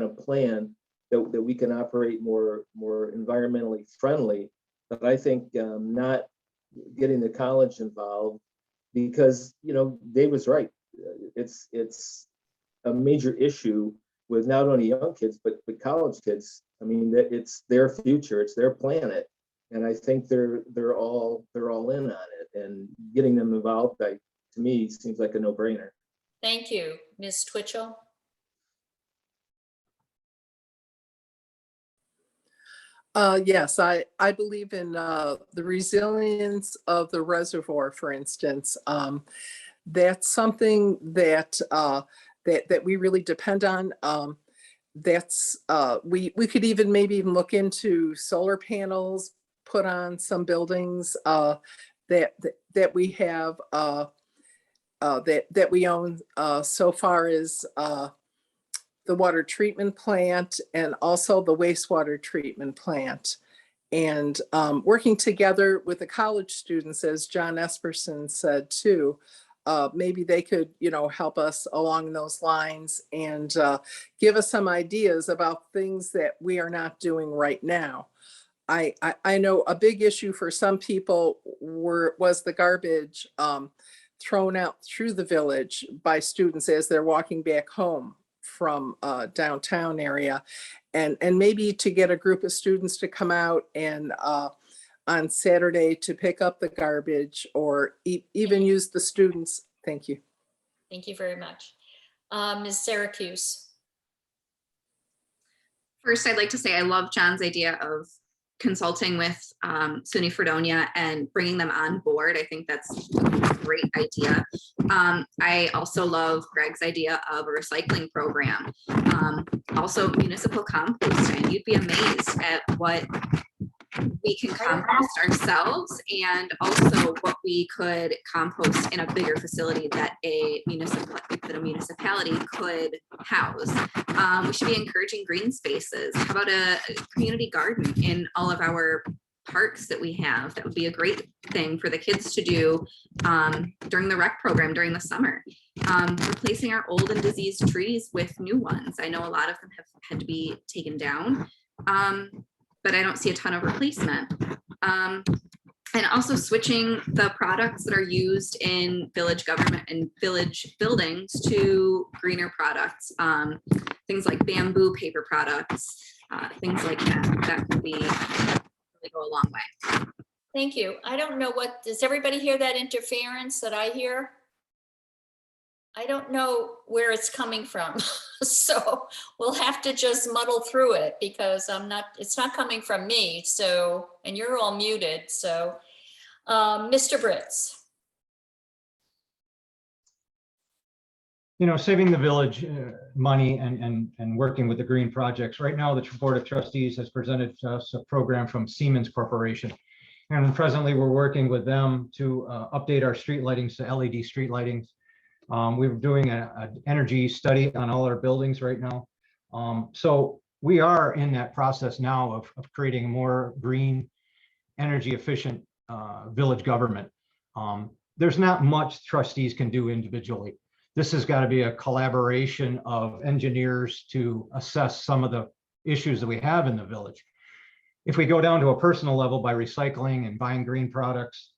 of plan that we can operate more environmentally friendly. But I think not getting the college involved, because Dave was right. It's a major issue with not only young kids but college kids. I mean, it's their future, it's their planet, and I think they're all in on it. And getting them involved, to me, seems like a no-brainer.
Thank you, Ms. Twitchell.
Yes, I believe in the resilience of the reservoir, for instance. That's something that that we really depend on. We could maybe even look into solar panels put on some buildings that we have that we own, so far as the water treatment plant and also the wastewater treatment plant. And working together with the college students, as John Esperson said too, maybe they could, help us along those lines and give us some ideas about things that we are not doing right now. I know a big issue for some people was the garbage thrown out through the village by students as they're walking back home from downtown area, and maybe to get a group of students to come out and on Saturday to pick up the garbage, or even use the students. Thank you.
Thank you very much. Ms. Syracuse.
First, I'd like to say I love John's idea of consulting with SUNY Fredonia and bringing them on board. I think that's a great idea. I also love Greg's idea of a recycling program. Also municipal composting. You'd be amazed at what we can compost ourselves, and also what we could compost in a bigger facility that a municipality could house. We should be encouraging green spaces. How about a community garden in all of our parks that we have? That would be a great thing for the kids to do during the rec program during the summer. Replacing our old and diseased trees with new ones. I know a lot of them have had to be taken down, but I don't see a ton of replacement. And also switching the products that are used in village government and village buildings to greener products. Things like bamboo paper products, things like that. That could really go a long way.
Thank you. I don't know does everybody hear that interference that I hear? I don't know where it's coming from. So we'll have to just muddle through it, because it's not coming from me. So, and you're all muted. So, Mr. Britz.
Saving the village money and working with the green projects. Right now, the Board of Trustees has presented to us a program from Siemens Corporation. And presently, we're working with them to update our street lightings to LED street lightings. We're doing an energy study on all our buildings right now. So we are in that process now of creating a more green, energy efficient village government. There's not much trustees can do individually. This has got to be a collaboration of engineers to assess some of the issues that we have in the village. If we go down to a personal level by recycling and buying green products,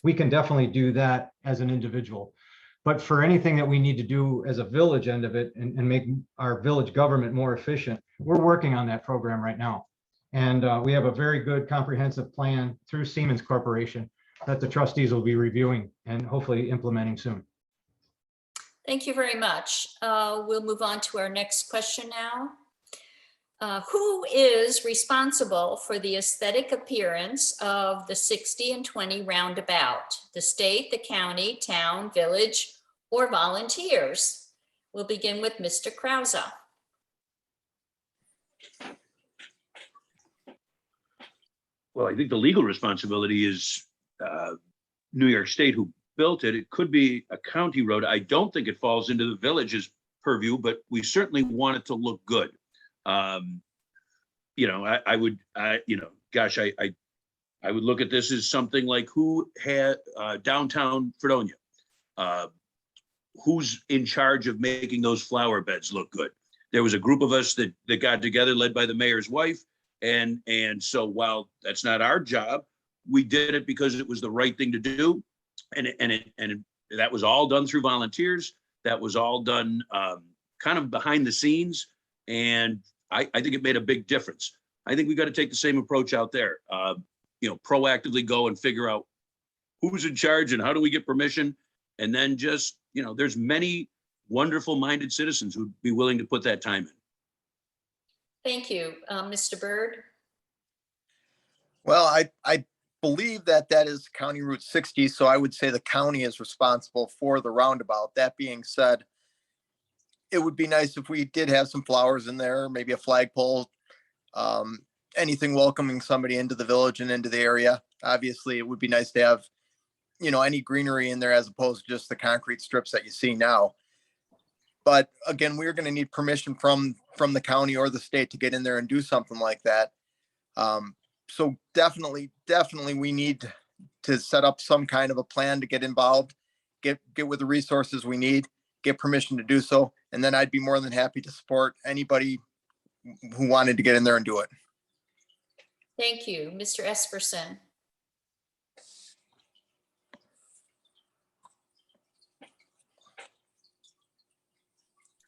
we can definitely do that as an individual. But for anything that we need to do as a village end of it and make our village government more efficient, we're working on that program right now. And we have a very good comprehensive plan through Siemens Corporation that the trustees will be reviewing and hopefully implementing soon.
Thank you very much. We'll move on to our next question now. Who is responsible for the aesthetic appearance of the 60 and 20 roundabout? The state, the county, town, village, or volunteers? We'll begin with Mr. Krause.
Well, I think the legal responsibility is New York State who built it. It could be a county road. I don't think it falls into the village's purview, but we certainly want it to look good. You know, I would look at this as something like who had downtown Fredonia. Who's in charge of making those flower beds look good? There was a group of us that got together, led by the mayor's wife. And so while that's not our job, we did it because it was the right thing to do. And that was all done through volunteers. That was all done kind of behind the scenes. And I think it made a big difference. I think we got to take the same approach out there. You know, proactively go and figure out who's in charge and how do we get permission. And then just, you know, there's many wonderful minded citizens who'd be willing to put that time in.
Thank you. Mr. Byrd?
Well, I believe that is County Route 60, so I would say the county is responsible for the roundabout. That being said, it would be nice if we did have some flowers in there, maybe a flagpole, anything welcoming somebody into the village and into the area. Obviously, it would be nice to have, you know, any greenery in there as opposed to just the concrete strips that you see now. But again, we're going to need permission from the county or the state to get in there and do something like that. So definitely we need to set up some kind of a plan to get involved, get with the resources we need, get permission to do so. And then I'd be more than happy to support anybody who wanted to get in there and do it.
Thank you. Mr. Esperson?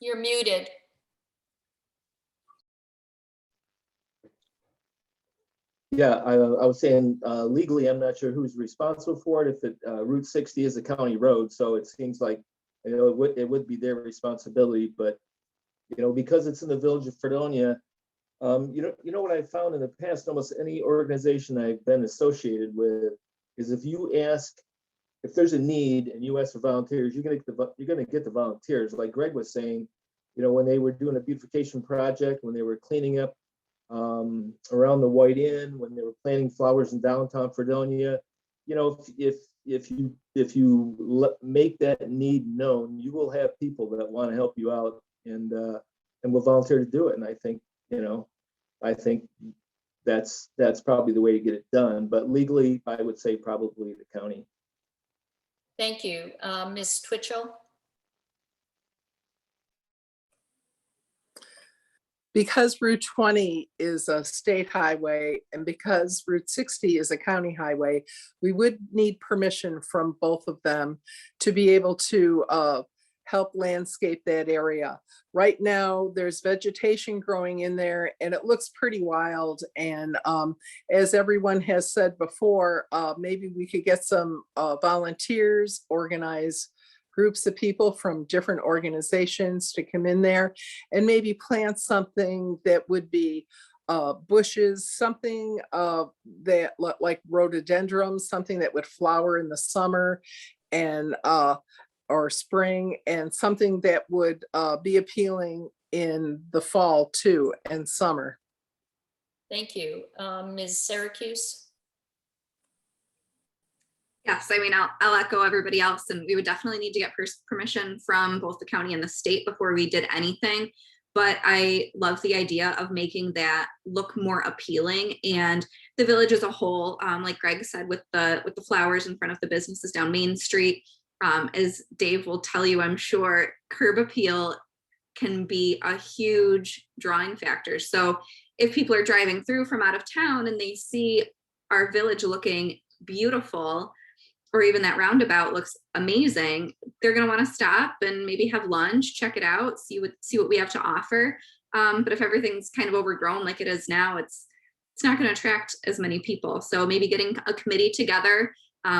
You're muted.
Yeah, I was saying legally, I'm not sure who's responsible for it. If Route 60 is a county road, so it seems like, you know, it would be their responsibility. But, you know, because it's in the village of Fredonia, you know what I found in the past, almost any organization I've been associated with is if you ask, if there's a need and you ask for volunteers, you're gonna get the volunteers. Like Greg was saying, you know, when they were doing a beautification project, when they were cleaning up around the White Inn, when they were planting flowers in downtown Fredonia, you know, if you make that need known, you will have people that want to help you out and will volunteer to do it. And I think, you know, that's probably the way to get it done. But legally, I would say probably the county.
Thank you. Ms. Twitchell?
Because Route 20 is a state highway and because Route 60 is a county highway, we would need permission from both of them to be able to help landscape that area. Right now, there's vegetation growing in there and it looks pretty wild. And as everyone has said before, maybe we could get some volunteers, organize groups of people from different organizations to come in there and maybe plant something that would be bushes, something that like rhododendrons, something that would flower in the summer and or spring, and something that would be appealing in the fall too and summer.
Thank you. Ms. Syracuse?
Yes, I mean, I'll echo everybody else, and we would definitely need to get permission from both the county and the state before we did anything. But I love the idea of making that look more appealing, and the village as a whole, like Greg said, with the flowers in front of the businesses down Main Street. As Dave will tell you, I'm sure curb appeal can be a huge drawing factor. So if people are driving through from out of town and they see our village looking beautiful, or even that roundabout looks amazing, they're going to want to stop and maybe have lunch, check it out, see what we have to offer. But if everything's kind of overgrown like it is now, it's not going to attract as many people. So maybe getting a committee together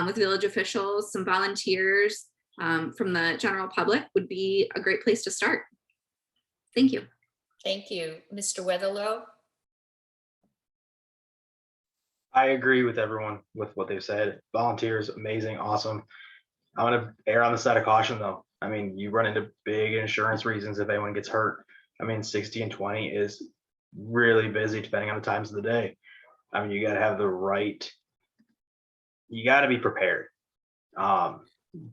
with village officials, some volunteers from the general public would be a great place to start. Thank you.
Thank you. Mr. Weatherlow?
I agree with everyone with what they've said. Volunteers, amazing, awesome. I want to err on the side of caution though. I mean, you run into big insurance reasons if anyone gets hurt. I mean, 60 and 20 is really busy depending on the times of the day. I mean, you got to have the right, you got to be prepared.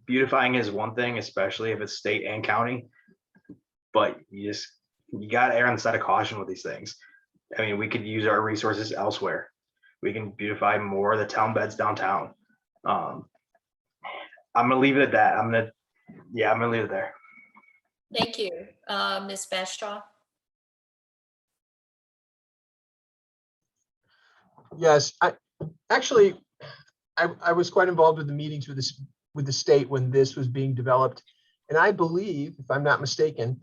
Beautifying is one thing, especially if it's state and county, but you got to err on the side of caution with these things. I mean, we could use our resources elsewhere. We can beautify more of the town beds downtown. I'm gonna leave it at that. I'm gonna leave it there.
Thank you. Ms. Bashaw?
Yes, I was quite involved with the meetings with the state when this was being developed. And I believe, if I'm not mistaken,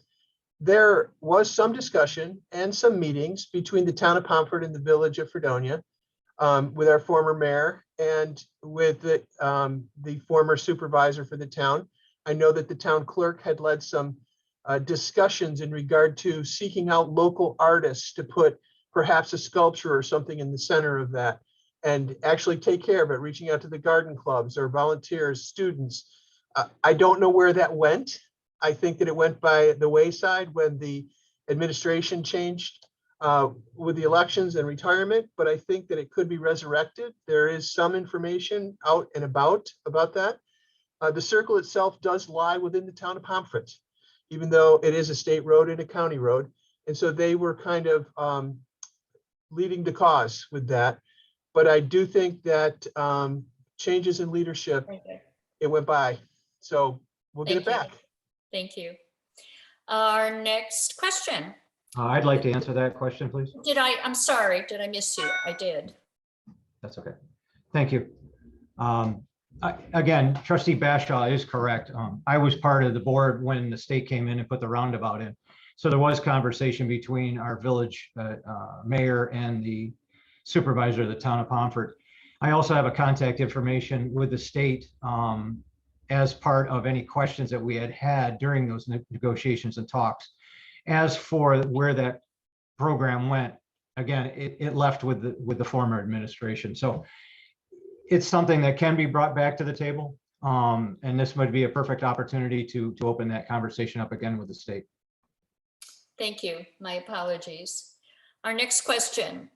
there was some discussion and some meetings between the town of Pomfret and the village of Fredonia, with our former mayor and with the former supervisor for the town. I know that the town clerk had led some discussions in regard to seeking out local artists to put perhaps a sculpture or something in the center of that and actually take care of it, reaching out to the garden clubs or volunteers, students. I don't know where that went. I think that it went by the wayside when the administration changed with the elections and retirement, but I think that it could be resurrected. There is some information out and about that. The circle itself does lie within the town of Pomfret, even though it is a state road and a county road. And so they were kind of leading the cause with that. But I do think that changes in leadership,
Okay.
it went by. So we'll get it
Thank you.
back.
Thank you. Our next question.
I'd like to answer that question, please.
I'm sorry, did I miss you? I did.
That's okay. Thank you. Again, Trustee Bashaw is correct. I was part of the board when the state came in and put the roundabout in. So there was conversation between our village mayor and the supervisor of the town of Pomfret. I also have a contact information with the state as part of any questions that we had during those negotiations and talks. As for where that program went, again, it left with the former administration. So it's something that can be brought back to the table. And this would be a perfect opportunity to open that conversation up again with the state.
Thank you. My apologies. Our next question.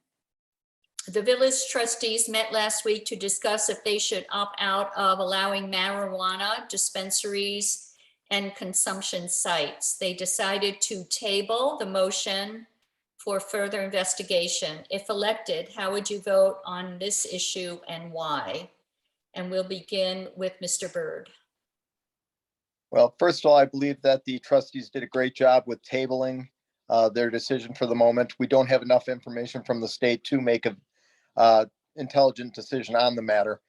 The village trustees met last week to discuss if they should opt out of allowing marijuana dispensaries and consumption sites. They decided to table the motion for further investigation. If elected, how would you vote on this issue and why? And we'll begin with Mr. Byrd.
Well, first of all, I believe that the trustees did a great job with tabling their decision for the moment. We don't have enough information from the state to make an intelligent decision on the matter.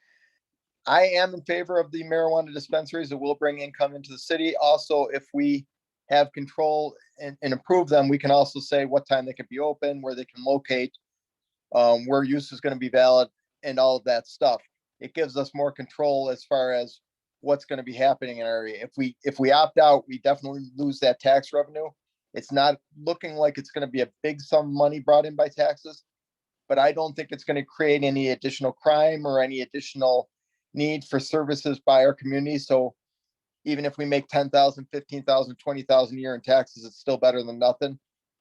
I am in favor of the marijuana dispensaries. It will bring income into the city. Also, if we have control and improve them, we can also say what time they can be open, where they can locate, where use is going to be valid, and all of that stuff. It gives us more control as far as what's going to be happening in our area. If we opt out, we definitely lose that tax revenue. It's not looking like it's going to be a big sum of money brought in by taxes, but I don't think it's going to create any additional crime or any additional need for services by our community. So even if we make 10,000, 15,000, 20,000 a year in taxes, it's still better than nothing.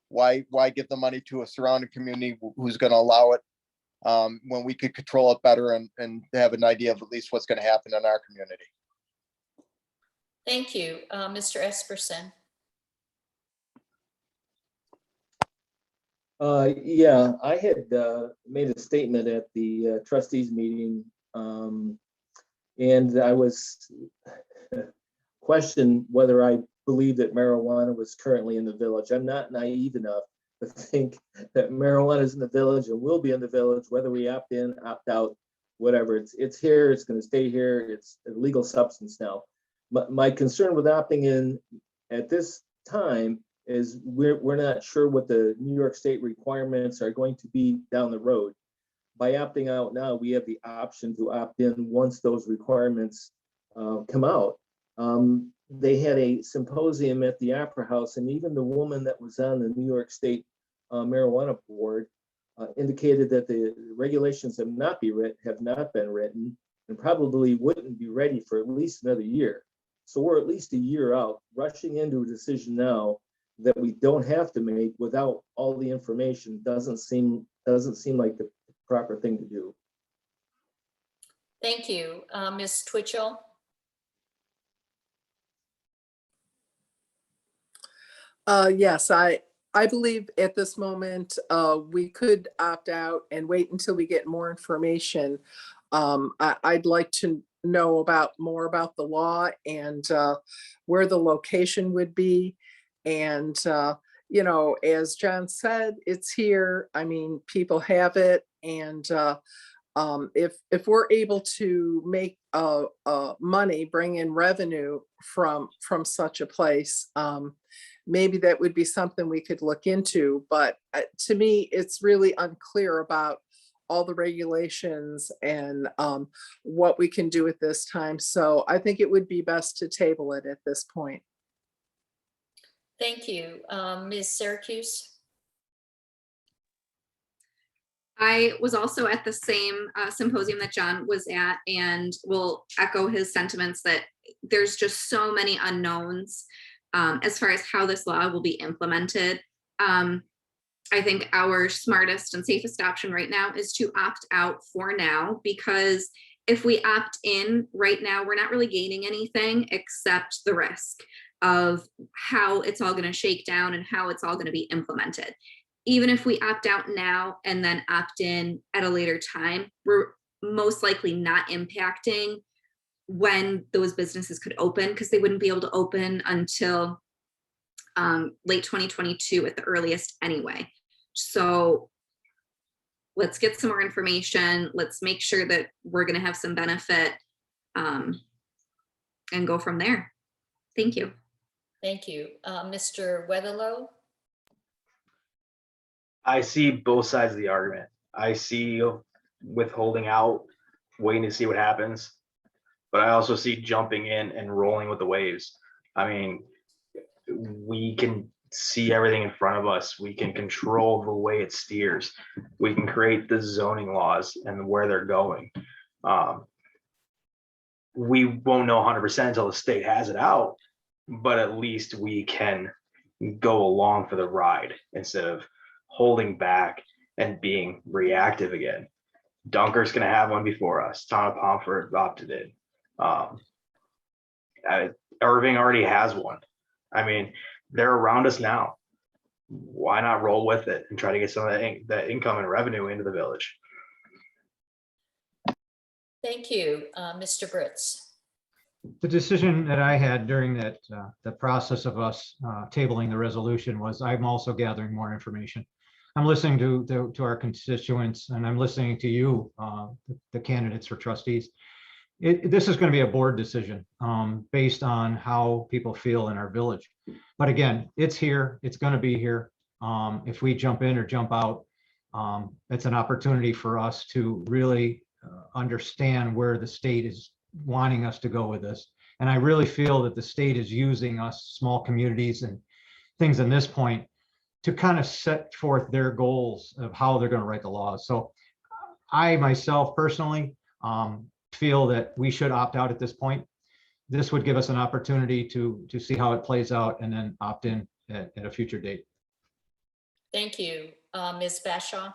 Why give the money to a surrounding community who's going to allow it? when we could control it better and have an idea of at least what's going to happen in our community.
Thank you. Mr. Esperson.
Yeah, I had made a statement at the trustees meeting, and I was questioned whether I believe that marijuana was currently in the village. I'm not naive enough to think that marijuana is in the village and will be in the village, whether we opt in, opt out, whatever. It's here, it's going to stay here. It's a legal substance now. My concern with opting in at this time is we're not sure what the New York State requirements are going to be down the road. By opting out now, we have the option to opt in once those requirements come out. They had a symposium at the Opera House, and even the woman that was on the New York State marijuana board indicated that the regulations have not been written and probably wouldn't be ready for at least another year. So we're at least a year out. Rushing into a decision now that we don't have to make without all the information doesn't seem like the proper thing to do.
Thank you. Ms. Twitchell.
Yes, I believe at this moment, we could opt out and wait until we get more information. I'd like to know more about the law and where the location would be. And, you know, as John said, it's here. I mean, people have it. And if we're able to make money, bring in revenue from such a place, maybe that would be something we could look into. But to me, it's really unclear about all the regulations and what we can do at this time. So I think it would be best to table it at this point.
Thank you. Ms. Syracuse.
I was also at the same symposium that John was at, and will echo his sentiments that there's just so many unknowns as far as how this law will be implemented. I think our smartest and safest option right now is to opt out for now, because if we opt in right now, we're not really gaining anything except the risk of how it's all going to shake down and how it's all going to be implemented. Even if we opt out now and then opt in at a later time, we're most likely not impacting when those businesses could open, because they wouldn't be able to open until late 2022 at the earliest anyway. So let's get some more information. Let's make sure that we're going to have some benefit and go from there. Thank you.
Thank you. Mr. Weatherlow.
I see both sides of the argument. I see withholding out, waiting to see what happens, but I also see jumping in and rolling with the waves. I mean, we can see everything in front of us. We can control the way it steers. We can create the zoning laws and where they're going. We won't know 100% until the state has it out, but at least we can go along for the ride instead of holding back and being reactive again. Dunker's going to have one before us. Town of Pomfret opted in. Irving already has one. I mean, they're around us now. Why not roll with it and try to get some of that income and revenue into the village?
Thank you. Mr. Britz.
The decision that I had during that the process of us tabling the resolution was I'm also gathering more information. I'm listening to our constituents, and I'm listening to you, the candidates for trustees. This is going to be a board decision based on how people feel in our village. But again, it's here. It's going to be here. If we jump in or jump out, it's an opportunity for us to really understand where the state is wanting us to go with this. And I really feel that the state is using us, small communities and things in this point, to kind of set forth their goals of how they're going to write the laws. So I myself personally feel that we should opt out at this point. This would give us an opportunity to see how it plays out and then opt in at a future date.
Thank you. Ms. Bashaw.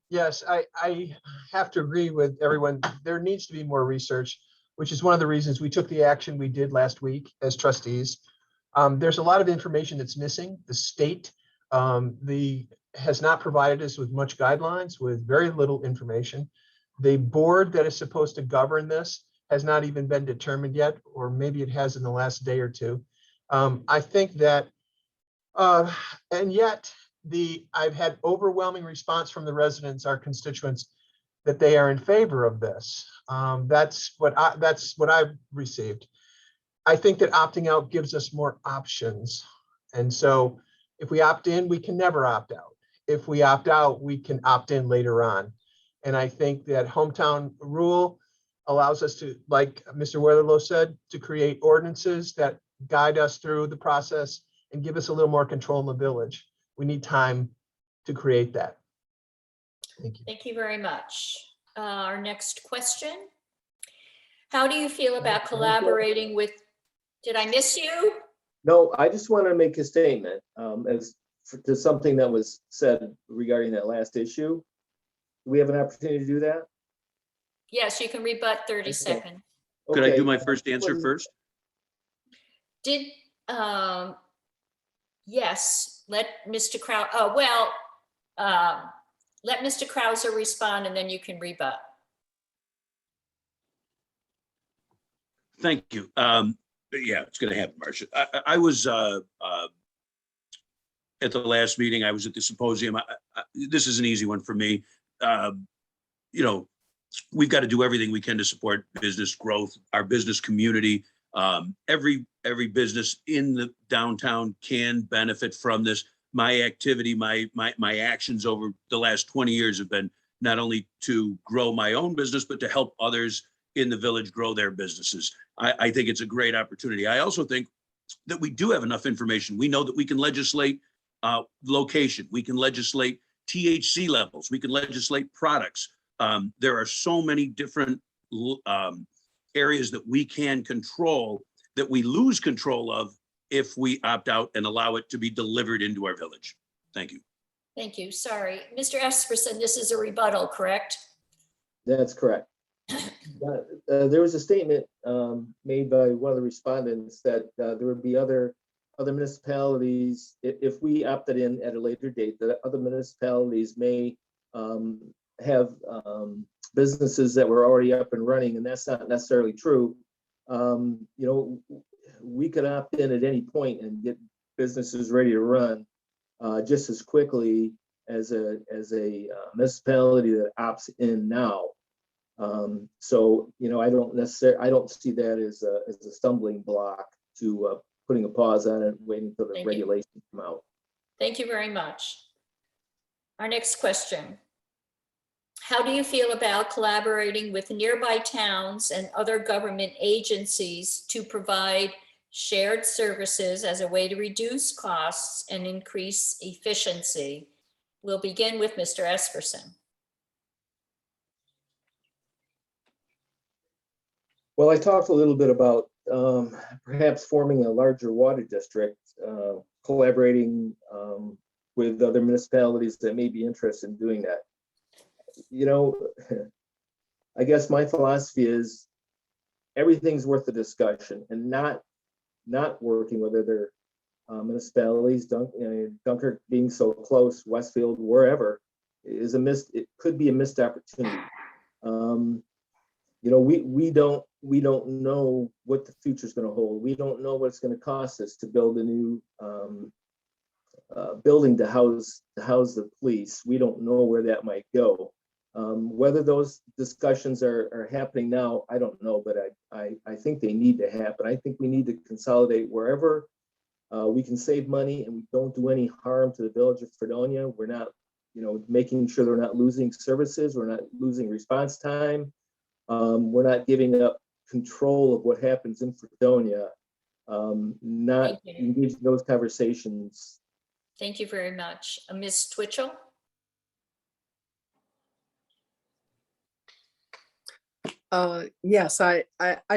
Yes, I have to agree with everyone. There needs to be more research, which is one of the reasons we took the action we did last week as trustees. There's a lot of information that's missing. The state has not provided us with much guidelines, with very little information. The board that is supposed to govern this has not even been determined yet, or maybe it has in the last day or two. I think that, and yet I've had overwhelming response from the residents, our constituents, that they are in favor of this. That's what I've received. I think that opting out gives us more options. And so if we opt in, we can never opt out. If we opt out, we can opt in later on. And I think that hometown rule allows us to, like Mr. Weatherlow said, to create ordinances that guide us through the process and give us a little more control in the village. We need time to create that. Thank you.
Thank you very much. Our next question. How do you feel about collaborating with, did I miss you?
No, I just want to make a statement to something that was said regarding that last issue. Do we have an opportunity to do that?
Yes, you can rebut 30
Okay.
seconds.
Could I
Okay.
do my first answer first?
Did, yes, let Mr. Krause, let Mr. Krauser respond and then you can rebut.
Thank you. Yeah, it's going to happen, Marcia. I was at the last meeting. I was at the symposium. This is an easy one for me. You know, we've got to do everything we can to support business growth, our business community. Every business in the downtown can benefit from this. My activity, my actions over the last 20 years have been not only to grow my own business, but to help others in the village grow their businesses. I think it's a great opportunity. I also think that we do have enough information. We know that we can legislate location. We can legislate THC levels. We can legislate products. There are so many different areas that we can control that we lose control of if we opt out and allow it to be delivered into our village. Thank you.
Thank you. Sorry. Mr. Esperson, this is a rebuttal, correct?
That's correct. There was a statement made by one of the respondents that there would be other municipalities, if we opted in at a later date, that other municipalities may have businesses that were already up and running, and that's not necessarily true. You know, we could opt in at any point and get businesses ready to run just as quickly as a municipality that opts in now. So, you know, I don't see that as a stumbling block to putting a pause on it, waiting for the regulations to come out.
Thank you very much. Our next question. How do you feel about collaborating with nearby towns and other government agencies to provide shared services as a way to reduce costs and increase efficiency? We'll begin with Mr. Esperson.
Well, I talked a little bit about perhaps forming a larger water district, collaborating with other municipalities that may be interested in doing that. You know, I guess my philosophy is everything's worth the discussion, and not working with other municipalities, Dunkirk being so close, Westfield, wherever, is it could be a missed opportunity. You know, we don't know what the future is going to hold. We don't know what it's going to cost us to build a new building to house the police. We don't know where that might go. Whether those discussions are happening now, I don't know, but I think they need to happen. I think we need to consolidate wherever we can save money and we don't do any harm to the village of Fredonia. We're not, you know, making sure they're not losing services. We're not losing response time. We're not giving up control of what happens in Fredonia. Not engaging those conversations.
Thank you very much. Ms. Twitchell?
Yes, I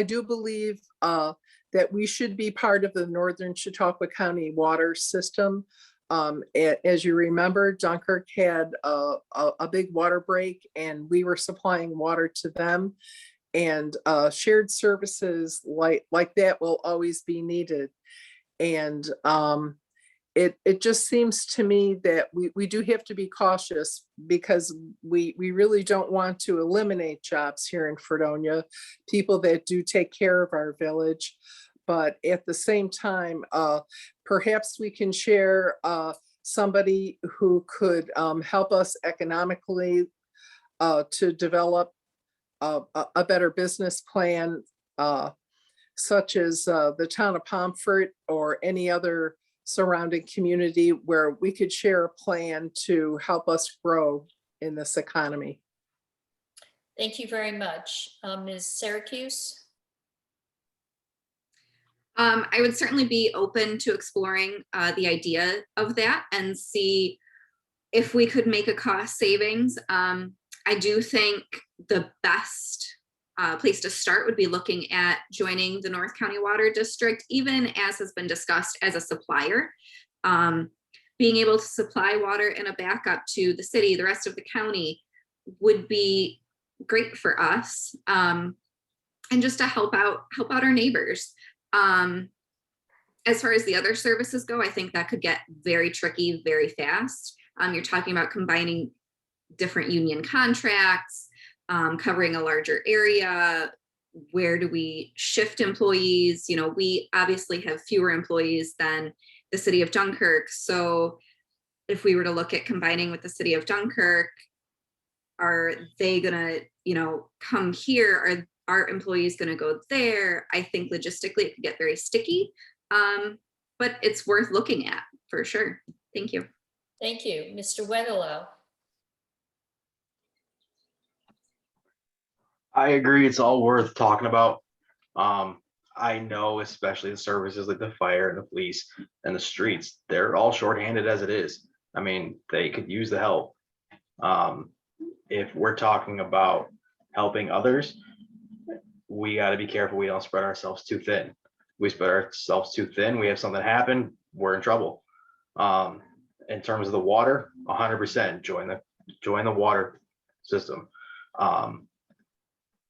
do believe that we should be part of the Northern Chautauqua County water system. As you remember, Dunkirk had a big water break and we were supplying water to them. And shared services like that will always be needed. And it just seems to me that we do have to be cautious because we really don't want to eliminate jobs here in Fredonia, people that do take care of our village. But at the same time, perhaps we can share somebody who could help us economically to develop a better business plan, such as the town of Pomfret or any other surrounding community where we could share a plan to help us grow in this economy.
Thank you very much. Ms. Syracuse?
I would certainly be open to exploring the idea of that and see if we could make a cost savings. I do think the best place to start would be looking at joining the North County Water District, even as has been discussed as a supplier. Being able to supply water and a backup to the city, the rest of the county, would be great for us. And just to help out our neighbors. As far as the other services go, I think that could get very tricky very fast. You're talking about combining different union contracts, covering a larger area. Where do we shift employees? You know, we obviously have fewer employees than the city of Dunkirk. So if we were to look at combining with the city of Dunkirk, are they gonna, you know, come here? Are our employees gonna go there? I think logistically it could get very sticky, but it's worth looking at for sure. Thank you.
Thank you. Mr. Weatherlow?
I agree. It's all worth talking about. I know, especially the services like the fire and the police and the streets, they're all shorthanded as it is. I mean, they could use the help. If we're talking about helping others, we got to be careful we don't spread ourselves too thin. We spread ourselves too thin, we have something happen, we're in trouble. In terms of the water, 100% join the water system.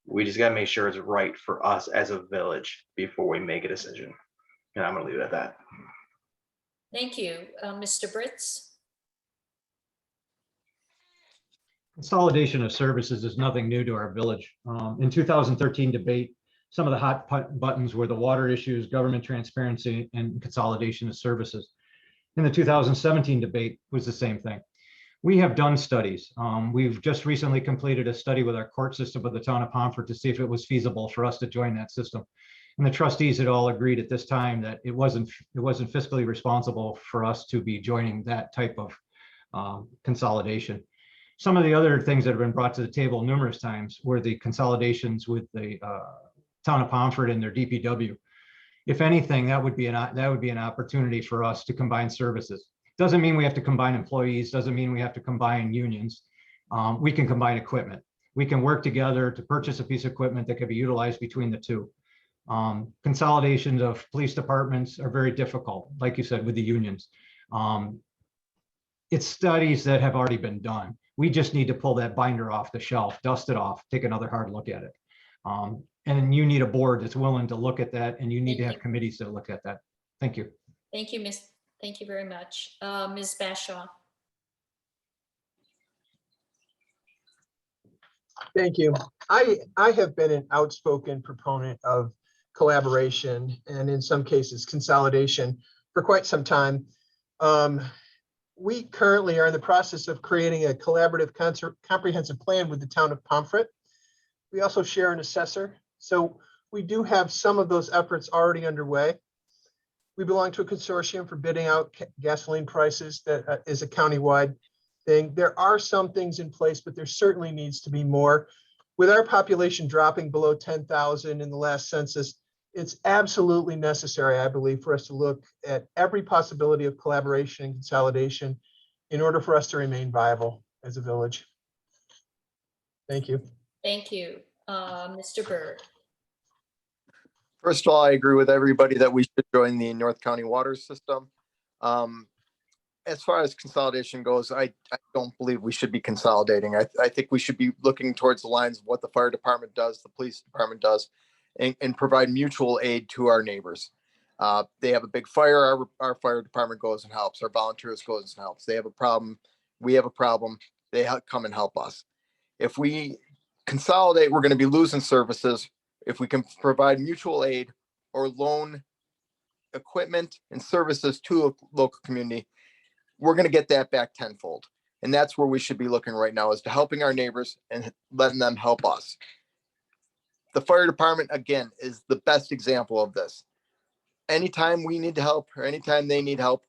We just got to make sure it's right for us as a village before we make a decision. And I'm going to leave it at that.
Thank you. Mr. Britz?
Consolidation of services is nothing new to our village. In 2013 debate, some of the hot buttons were the water issues, government transparency, and consolidation of services. In the 2017 debate was the same thing. We have done studies. We've just recently completed a study with our court system of the town of Pomfret to see if it was feasible for us to join that system. And the trustees had all agreed at this time that it wasn't fiscally responsible for us to be joining that type of consolidation. Some of the other things that have been brought to the table numerous times were the consolidations with the town of Pomfret and their DPW. If anything, that would be an opportunity for us to combine services. Doesn't mean we have to combine employees, doesn't mean we have to combine unions. We can combine equipment. We can work together to purchase a piece of equipment that can be utilized between the two. Consolidations of police departments are very difficult, like you said, with the unions. It's studies that have already been done. We just need to pull that binder off the shelf, dust it off, take another hard look at it. And you need a board that's willing to look at that, and you need to have committees that look at that. Thank you.
Thank you, Ms. Thank you very much. Ms. Bashaw?
Thank you. I have been an outspoken proponent of collaboration and in some cases consolidation for quite some time. We currently are in the process of creating a collaborative comprehensive plan with the town of Pomfret. We also share an assessor. So we do have some of those efforts already underway. We belong to a consortium for bidding out gasoline prices that is a countywide thing. There are some things in place, but there certainly needs to be more. With our population dropping below 10,000 in the last census, it's absolutely necessary, I believe, for us to look at every possibility of collaboration and consolidation in order for us to remain viable as a village. Thank you.
Thank you. Mr. Byrd?
First of all, I agree with everybody that we should join the North County Water System. as far as consolidation goes, I don't believe we should be consolidating. I think we should be looking towards the lines of what the fire department does, the police department does, and provide mutual aid to our neighbors. They have a big fire, our fire department goes and helps, our volunteers goes and helps. They have a problem, we have a problem, they come and help us. If we consolidate, we're going to be losing services. If we can provide mutual aid or loan equipment and services to a local community, we're going to get that back tenfold. And that's where we should be looking right now, is to helping our neighbors and letting them help us. The fire department, again, is the best example of this. Anytime we need help or anytime they need help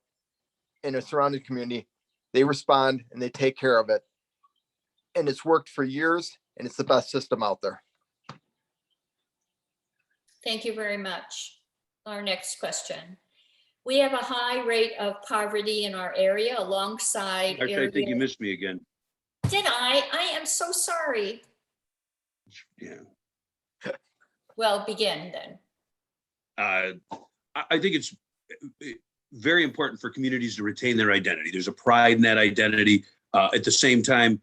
in a surrounding community, they respond and they take care of it. And it's worked for years, and it's the best system out there.
Thank you very much. Our next question. We have a high rate of poverty in our area alongside.
Actually, I think you missed me again.
Did I? I am so sorry.
Yeah.
Well, begin then.
I think it's very important for communities to retain their identity. There's a pride in that identity. At the same time,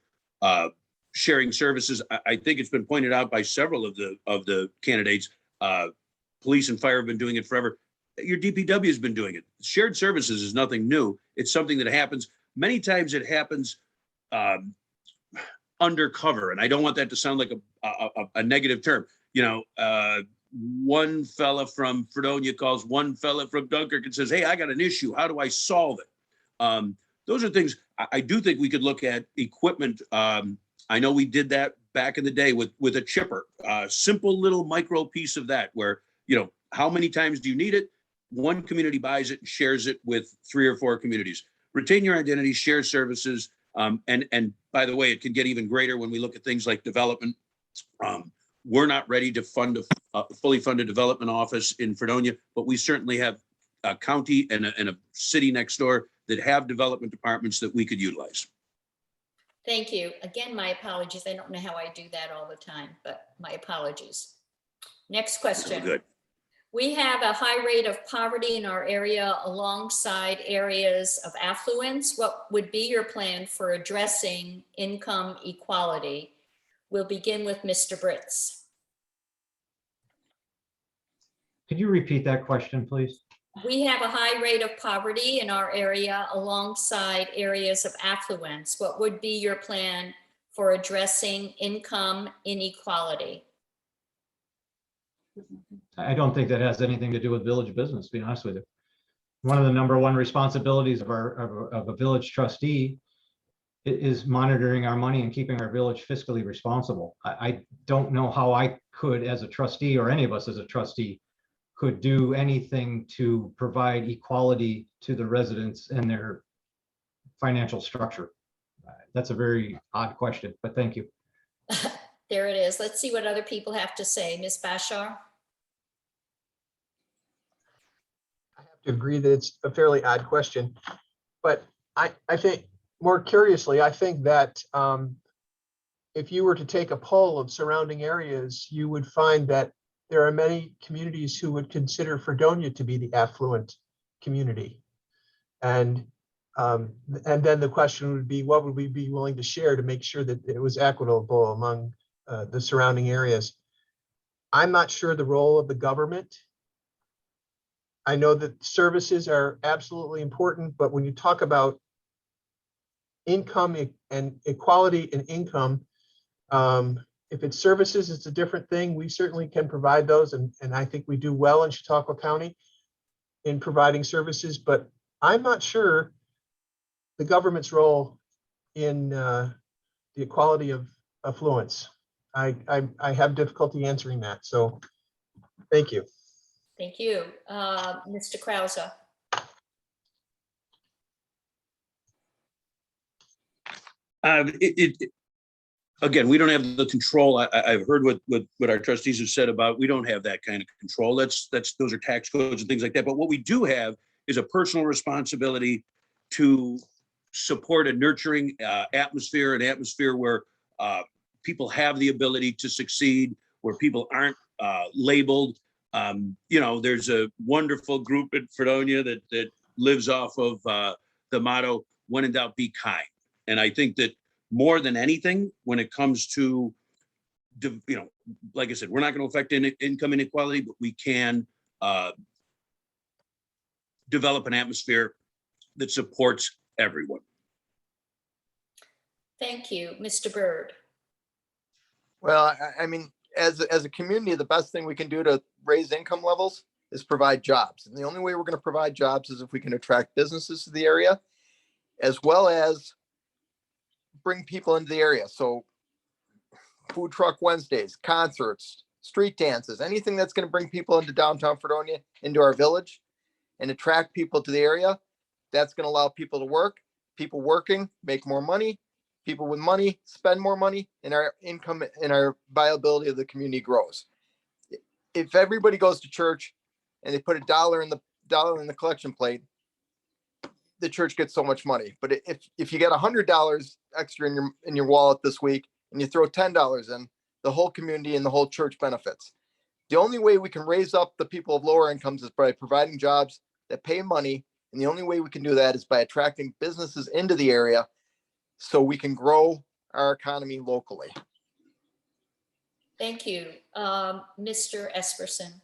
sharing services. I think it's been pointed out by several of the candidates. Police and fire have been doing it forever. Your DPW has been doing it. Shared services is nothing new. It's something that happens. Many times it happens undercover, and I don't want that to sound like a negative term. You know, one fella from Fredonia calls one fella from Dunkirk and says, "Hey, I got an issue. How do I solve it?" Those are things I do think we could look at. Equipment. I know we did that back in the day with a chipper, simple little micro piece of that where, you know, how many times do you need it? One community buys it and shares it with 3 or 4 communities. Retain your identity, share services. And by the way, it can get even greater when we look at things like development. We're not ready to fund a fully funded development office in Fredonia, but we certainly have a county and a city next door that have development departments that we could utilize.
Thank you. Again, my apologies. I don't know how I do that all the time, but my apologies. Next question.
Good.
We have a high rate of poverty in our area alongside areas of affluence. What would be your plan for addressing income equality? We'll begin with Mr. Britz.
Could you repeat that question, please?
We have a high rate of poverty in our area alongside areas of affluence. What would be your plan for addressing income inequality?
I don't think that has anything to do with village business, to be honest with you. One of the #1 responsibilities of a village trustee is monitoring our money and keeping our village fiscally responsible. I don't know how I could, as a trustee, or any of us as a trustee, could do anything to provide equality to the residents and their financial structure. That's a very odd question, but thank you.
There it is. Let's see what other people have to say. Ms. Bashar?
I have to agree that it's a fairly odd question, but I think more curiously, I think that if you were to take a poll of surrounding areas, you would find that there are many communities who would consider Fredonia to be the affluent community. And then the question would be, what would we be willing to share to make sure that it was equitable among the surrounding areas? I'm not sure the role of the government. I know that services are absolutely important, but when you talk about income and equality in income, if it's services, it's a different thing. We certainly can provide those, and I think we do well in Chautauqua County in providing services, but I'm not sure the government's role in the equality of affluence. I have difficulty answering that, so thank you.
Thank you. Mr. Krause?
Again, we don't have the control. I've heard what our trustees have said about, we don't have that kind of control. Those are tax codes and things like that. But what we do have is a personal responsibility to support a nurturing atmosphere, an atmosphere where people have the ability to succeed, where people aren't labeled. You know, there's a wonderful group in Fredonia that lives off of the motto, when in doubt, be kind. And I think that more than anything, when it comes to, like I said, we're not going to affect income inequality, but we can develop an atmosphere that supports everyone.
Thank you, Mr. Byrd.
Well, I mean, as a community, the best thing we can do to raise income levels is provide jobs. And the only way we're going to provide jobs is if we can attract businesses to the area, as well as bring people into the area. So food truck Wednesdays, concerts, street dances, anything that's going to bring people into downtown Fredonia, into our village, and attract people to the area, that's going to allow people to work. People working make more money. People with money spend more money, and our income and our viability of the community grows. If everybody goes to church and they put $1 in the collection plate, the church gets so much money. But if you get $100 extra in your wallet this week and you throw $10 in, the whole community and the whole church benefits. The only way we can raise up the people of lower incomes is by providing jobs that pay money. And the only way we can do that is by attracting businesses into the area so we can grow our economy locally.
Thank you. Mr. Esperson.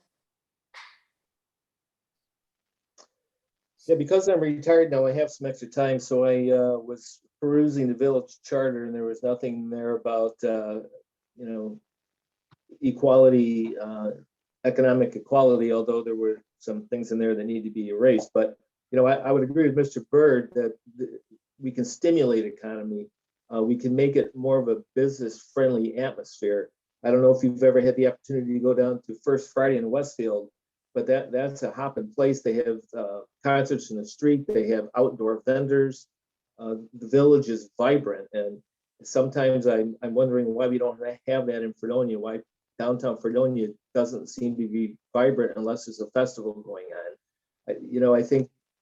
Yeah, because I'm retired now, I have some extra time. So I was perusing the village charter, and there was nothing there about, equality, economic equality, although there were some things in there that need to be erased. But, I would agree with Mr. Byrd that we can stimulate economy. We can make it more of a business-friendly atmosphere. I don't know if you've ever had the opportunity to go down to First Friday in Westfield, but that's a hopping place. They have concerts in the street. They have outdoor vendors. The village is vibrant, and sometimes I'm wondering why we don't have that in Fredonia. Why downtown Fredonia doesn't seem to be vibrant unless there's a festival going on.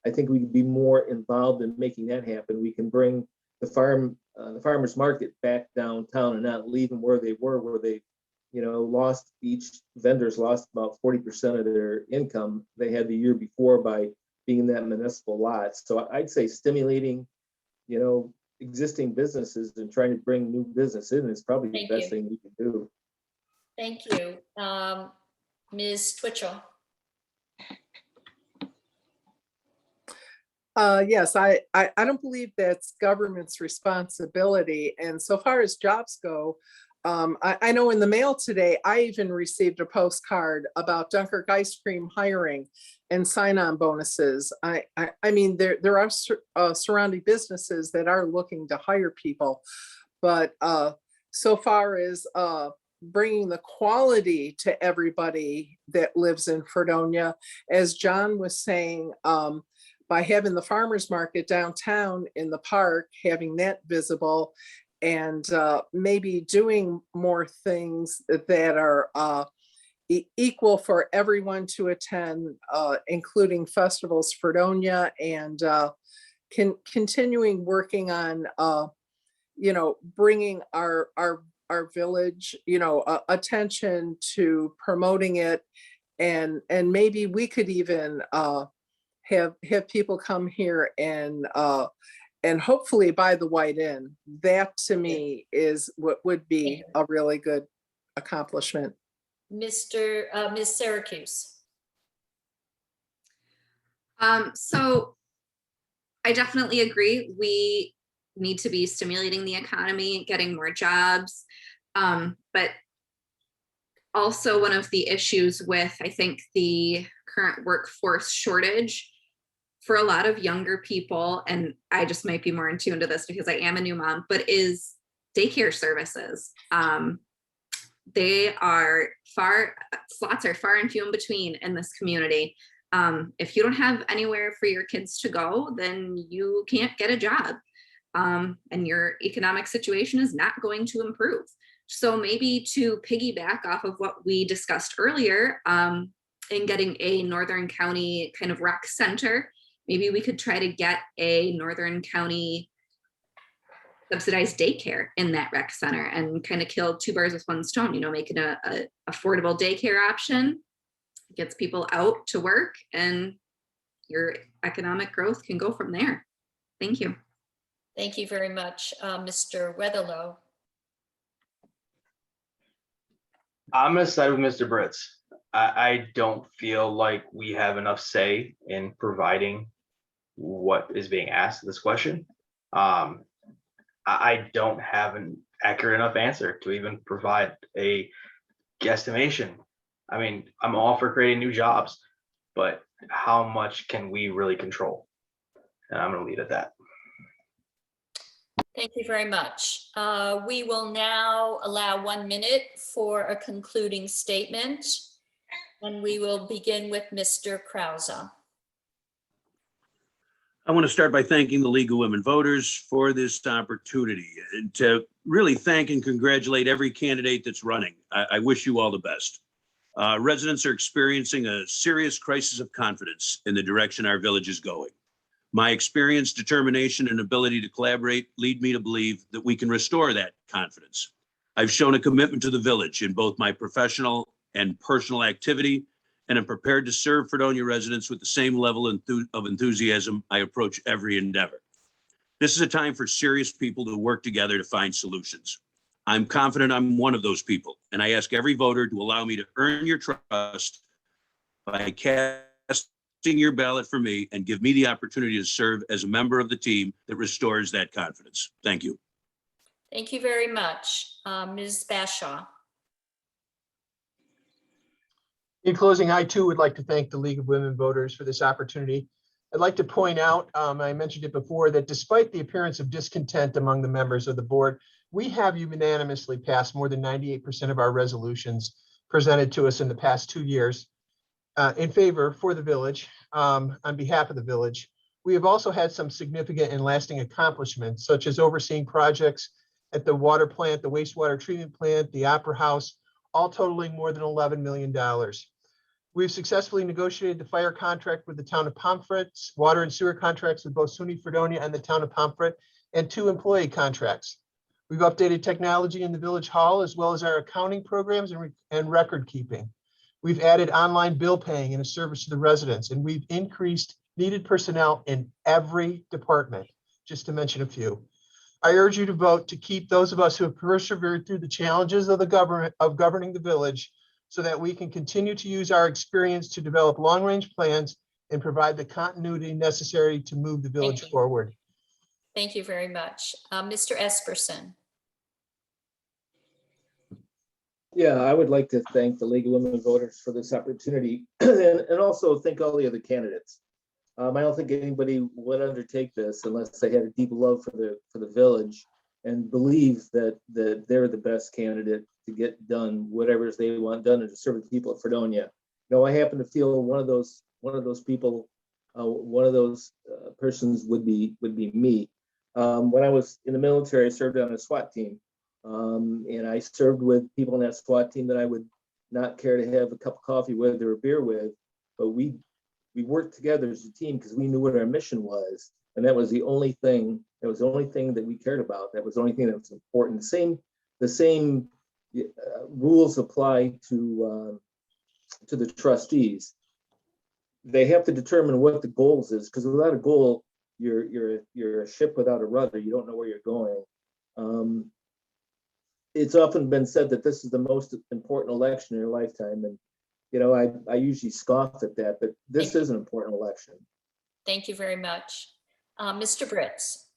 I think we could be more involved in making that happen. We can bring the farmers market back downtown and not leave them where they were, where they each vendors lost about 40% of their income they had the year before by being in that municipal lot. So I'd say stimulating, existing businesses and trying to bring new business in is probably the best thing we can do.
Thank you. Ms. Twitchell.
Yes, I don't believe that's government's responsibility. And so far as jobs go, I know in the mail today, I even received a postcard about Dunkirk Ice Cream hiring and sign-on bonuses. I mean, there are surrounding businesses that are looking to hire people, but so far as bringing the quality to everybody that lives in Fredonia, as John was saying, by having the farmers market downtown in the park, having that visible, and maybe doing more things that are equal for everyone to attend, including Festivals Fredonia, and continuing working on, bringing our village, attention to promoting it, and maybe we could even have people come here and hopefully buy the White Inn. That to me is what would be a really good accomplishment.
Ms. Syracuse.
So I definitely agree. We need to be stimulating the economy, getting more jobs. But also one of the issues with, I think, the current workforce shortage for a lot of younger people, and I just might be more in tune to this because I am a new mom, but is daycare services. Slots are far and few in between in this community. If you don't have anywhere for your kids to go, then you can't get a job. And your economic situation is not going to improve. So maybe to piggyback off of what we discussed earlier, in getting a Northern County kind of rec center, maybe we could try to get a Northern County subsidized daycare in that rec center and kind of kill two birds with one stone, making a affordable daycare option, gets people out to work, and your economic growth can go from there. Thank you.
Thank you very much. Mr. Weatherlow.
I'm gonna side with Mr. Britz. I don't feel like we have enough say in providing what is being asked in this question. I don't have an accurate enough answer to even provide a guesstimation. I mean, I'm all for creating new jobs, but how much can we really control? And I'm gonna leave it at that.
Thank you very much. We will now allow 1 minute for a concluding statement. And we will begin with Mr. Krause.
I want to start by thanking the League of Women Voters for this opportunity and to really thank and congratulate every candidate that's running. I wish you all the best. Residents are experiencing a serious crisis of confidence in the direction our village is going. My experience, determination, and ability to collaborate lead me to believe that we can restore that confidence. I've shown a commitment to the village in both my professional and personal activity, and I'm prepared to serve Fredonia residents with the same level of enthusiasm I approach every endeavor. This is a time for serious people to work together to find solutions. I'm confident I'm one of those people, and I ask every voter to allow me to earn your trust by casting your ballot for me and give me the opportunity to serve as a member of the team that restores that confidence. Thank you.
Thank you very much. Ms. Bashaw.
In closing, I too would like to thank the League of Women Voters for this opportunity. I'd like to point out, I mentioned it before, that despite the appearance of discontent among the members of the board, we have unanimously passed more than 98% of our resolutions presented to us in the past 2 years in favor for the village, on behalf of the village. We have also had some significant and lasting accomplishments, such as overseeing projects at the water plant, the wastewater treatment plant, the Opera House, all totaling more than $11 million. We've successfully negotiated the fire contract with the town of Pomfret, water and sewer contracts with both SUNY Fredonia and the town of Pomfret, and 2 employee contracts. We've updated technology in the village hall, as well as our accounting programs and record keeping. We've added online bill paying and a service to the residents, and we've increased needed personnel in every department, just to mention a few. I urge you to vote to keep those of us who have persevered through the challenges of governing the village, so that we can continue to use our experience to develop long-range plans and provide the continuity necessary to move the village forward.
Thank you very much. Mr. Esperson.
Yeah, I would like to thank the League of Women Voters for this opportunity and also thank all the other candidates. I don't think anybody would undertake this unless they had a deep love for the village and believe that they're the best candidate to get done whatever they want done and to serve the people of Fredonia. You know, I happen to feel one of those people, one of those persons would be me. When I was in the military, I served on a SWAT team, and I served with people in that SWAT team that I would not care to have a cup of coffee with or a beer with, but we worked together as a team because we knew what our mission was, and that was the only thing. That was the only thing that we cared about. That was the only thing that was important. The same rules apply to the trustees. They have to determine what the goals is, because without a goal, you're a ship without a rudder. You don't know where you're going. It's often been said that this is the most important election in your lifetime, and you know I usually scoff at that, but this is an important election.
Thank you very much, Mr. Britz.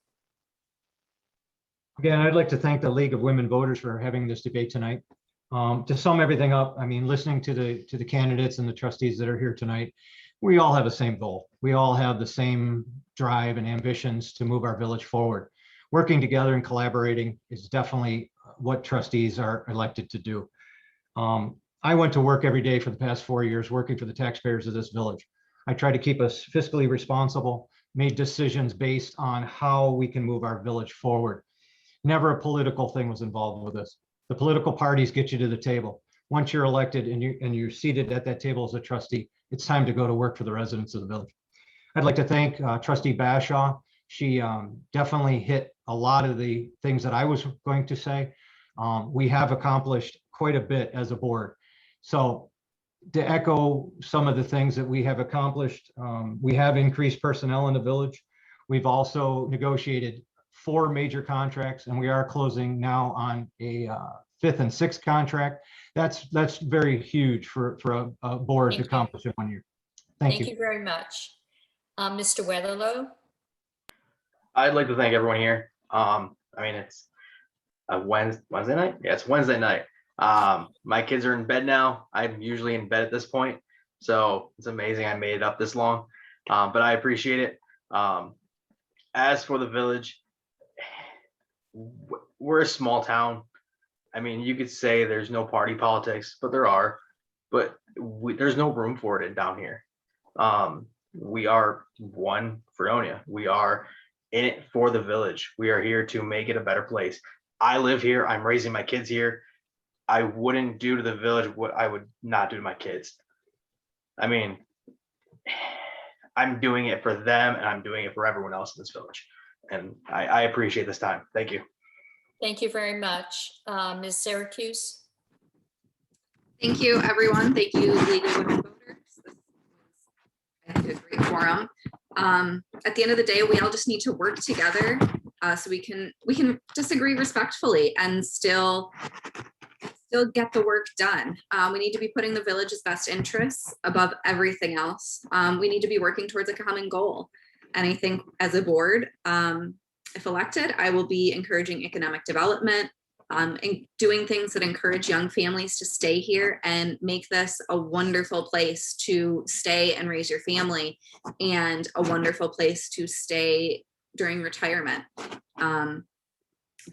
Again, I'd like to thank the League of Women Voters for having this debate tonight. To sum everything up, I mean, listening to the candidates and the trustees that are here tonight, we all have the same goal. We all have the same drive and ambitions to move our village forward. Working together and collaborating is definitely what trustees are elected to do. I went to work every day for the past 4 years working for the taxpayers of this village. I try to keep us fiscally responsible, made decisions based on how we can move our village forward. Never a political thing was involved with this. The political parties get you to the table. Once you're elected and you're seated at that table as a trustee, it's time to go to work for the residents of the village. I'd like to thank Trustee Bashaw. She definitely hit a lot of the things that I was going to say. We have accomplished quite a bit as a board. So to echo some of the things that we have accomplished, we have increased personnel in the village. We've also negotiated 4 major contracts, and we are closing now on a 5th and 6th contract. That's very huge for a board to
Thank you.
accomplish in 1 year. Thank
Thank
you.
you very much. Mr. Weatherlow?
I'd like to thank everyone here. I mean, it's a Wednesday night. Yeah, it's Wednesday night. My kids are in bed now. I'm usually in bed at this point, so it's amazing I made it up this long. But I appreciate it. As for the village, we're a small town. I mean, you could say there's no party politics, but there are. But there's no room for it down here. We are one Fredonia. We are in it for the village. We are here to make it a better place. I live here. I'm raising my kids here. I wouldn't do to the village what I would not do to my kids. I mean, I'm doing it for them and I'm doing it for everyone else in this village. And I appreciate this time. Thank you. Thank
you very much. Ms. Syracuse?
Thank you, everyone. Thank you, League of Women Voters. This was a great forum. At the end of the day, we all just need to work together so we can disagree respectfully and still get the work done. We need to be putting the village's best interests above everything else. We need to be working towards a common goal. And I think as a board, if elected, I will be encouraging economic development, and doing things that encourage young families to stay here and make this a wonderful place to stay and raise your family, and a wonderful place to stay during retirement.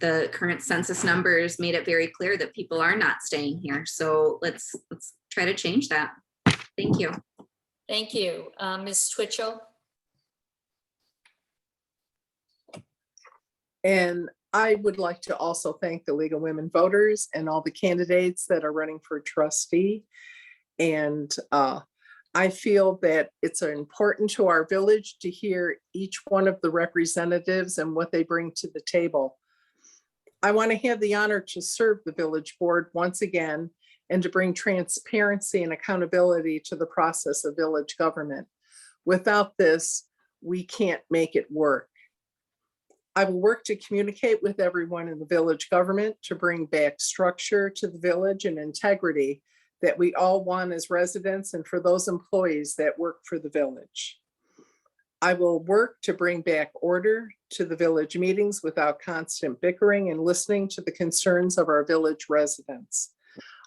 The current census numbers made it very clear that people are not staying here. So let's try to change that. Thank you.
Thank you. Ms. Twitchell?
And I would like to also thank the League of Women Voters and all the candidates that are running for trustee. And I feel that it's important to our village to hear each one of the representatives and what they bring to the table. I want to have the honor to serve the village board once again and to bring transparency and accountability to the process of village government. Without this, we can't make it work. I will work to communicate with everyone in the village government to bring back structure to the village and integrity that we all want as residents and for those employees that work for the village. I will work to bring back order to the village meetings without constant bickering and listening to the concerns of our village residents.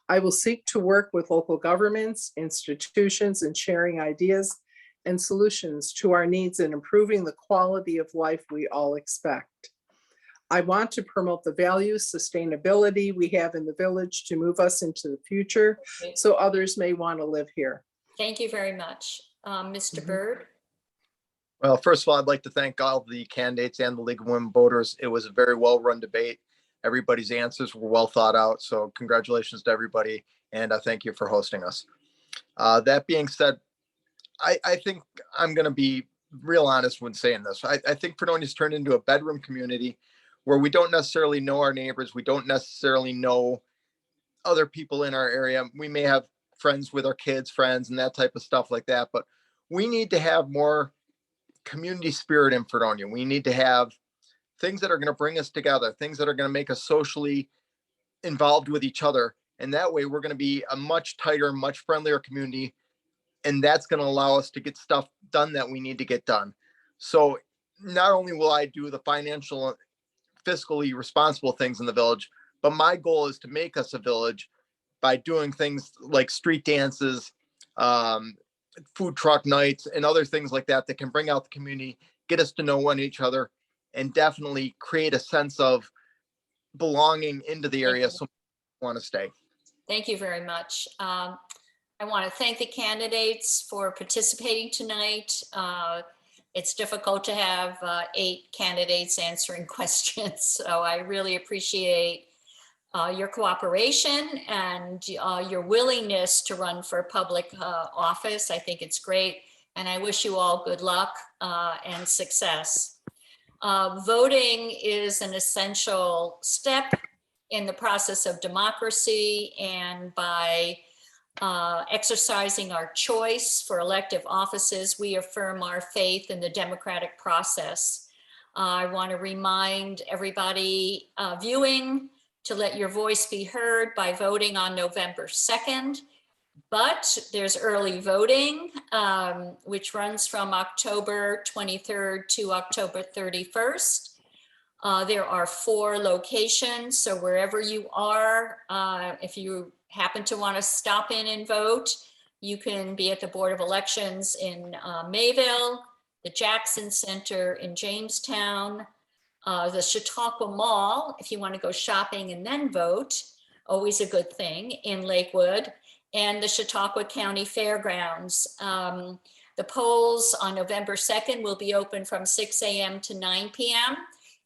I will seek to work with local governments, institutions, and sharing ideas and solutions to our needs in improving the quality of life we all expect. I want to promote the values, sustainability we have in the village to move us into the future so others may want to live here.
Thank you very much. Mr. Byrd?
Well, first of all, I'd like to thank all the candidates and the League of Women Voters. It was a very well-run debate. Everybody's answers were well thought out. So congratulations to everybody. And I thank you for hosting us. That being said, I think I'm going to be real honest when saying this. I think Fredonia's turned into a bedroom community where we don't necessarily know our neighbors. We don't necessarily know other people in our area. We may have friends with our kids, friends, and that type of stuff like that. But we need to have more community spirit in Fredonia. We need to have things that are going to bring us together, things that are going to make us socially involved with each other. And that way we're going to be a much tighter, much friendlier community. And that's going to allow us to get stuff done that we need to get done. So not only will I do the financial, fiscally responsible things in the village, but my goal is to make us a village by doing things like street dances, food truck nights, and other things like that that can bring out the community, get us to know one each other, and definitely create a sense of belonging into the area so we want to stay.
Thank you very much. I want to thank the candidates for participating tonight. It's difficult to have 8 candidates answering questions, so I really appreciate your cooperation and your willingness to run for public office. I think it's great, and I wish you all good luck and success. Voting is an essential step in the process of democracy, and by exercising our choice for elective offices, we affirm our faith in the democratic process. I want to remind everybody viewing to let your voice be heard by voting on November 2nd. But there's early voting, which runs from October 23rd to October 31st. There are 4 locations, so wherever you are, if you happen to want to stop in and vote, you can be at the Board of Elections in Mayville, the Jackson Center in Jamestown, the Chautauqua Mall, if you want to go shopping and then vote, always a good thing, in Lakewood, and the Chautauqua County Fairgrounds. The polls on November 2nd will be open from 6 a.m. to 9 p.m.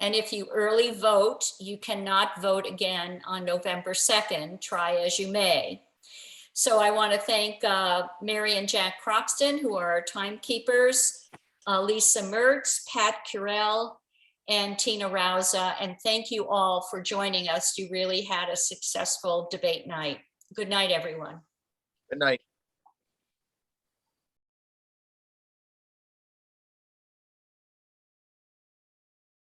And if you early vote, you cannot vote again on November 2nd, try as you may. So I want to thank Mary and Jack Croxton, who are our timekeepers, Lisa Mertz, Pat Curell, and Tina Rauza. And thank you all for joining us. You really had a successful debate night. Good night, everyone.
Good night.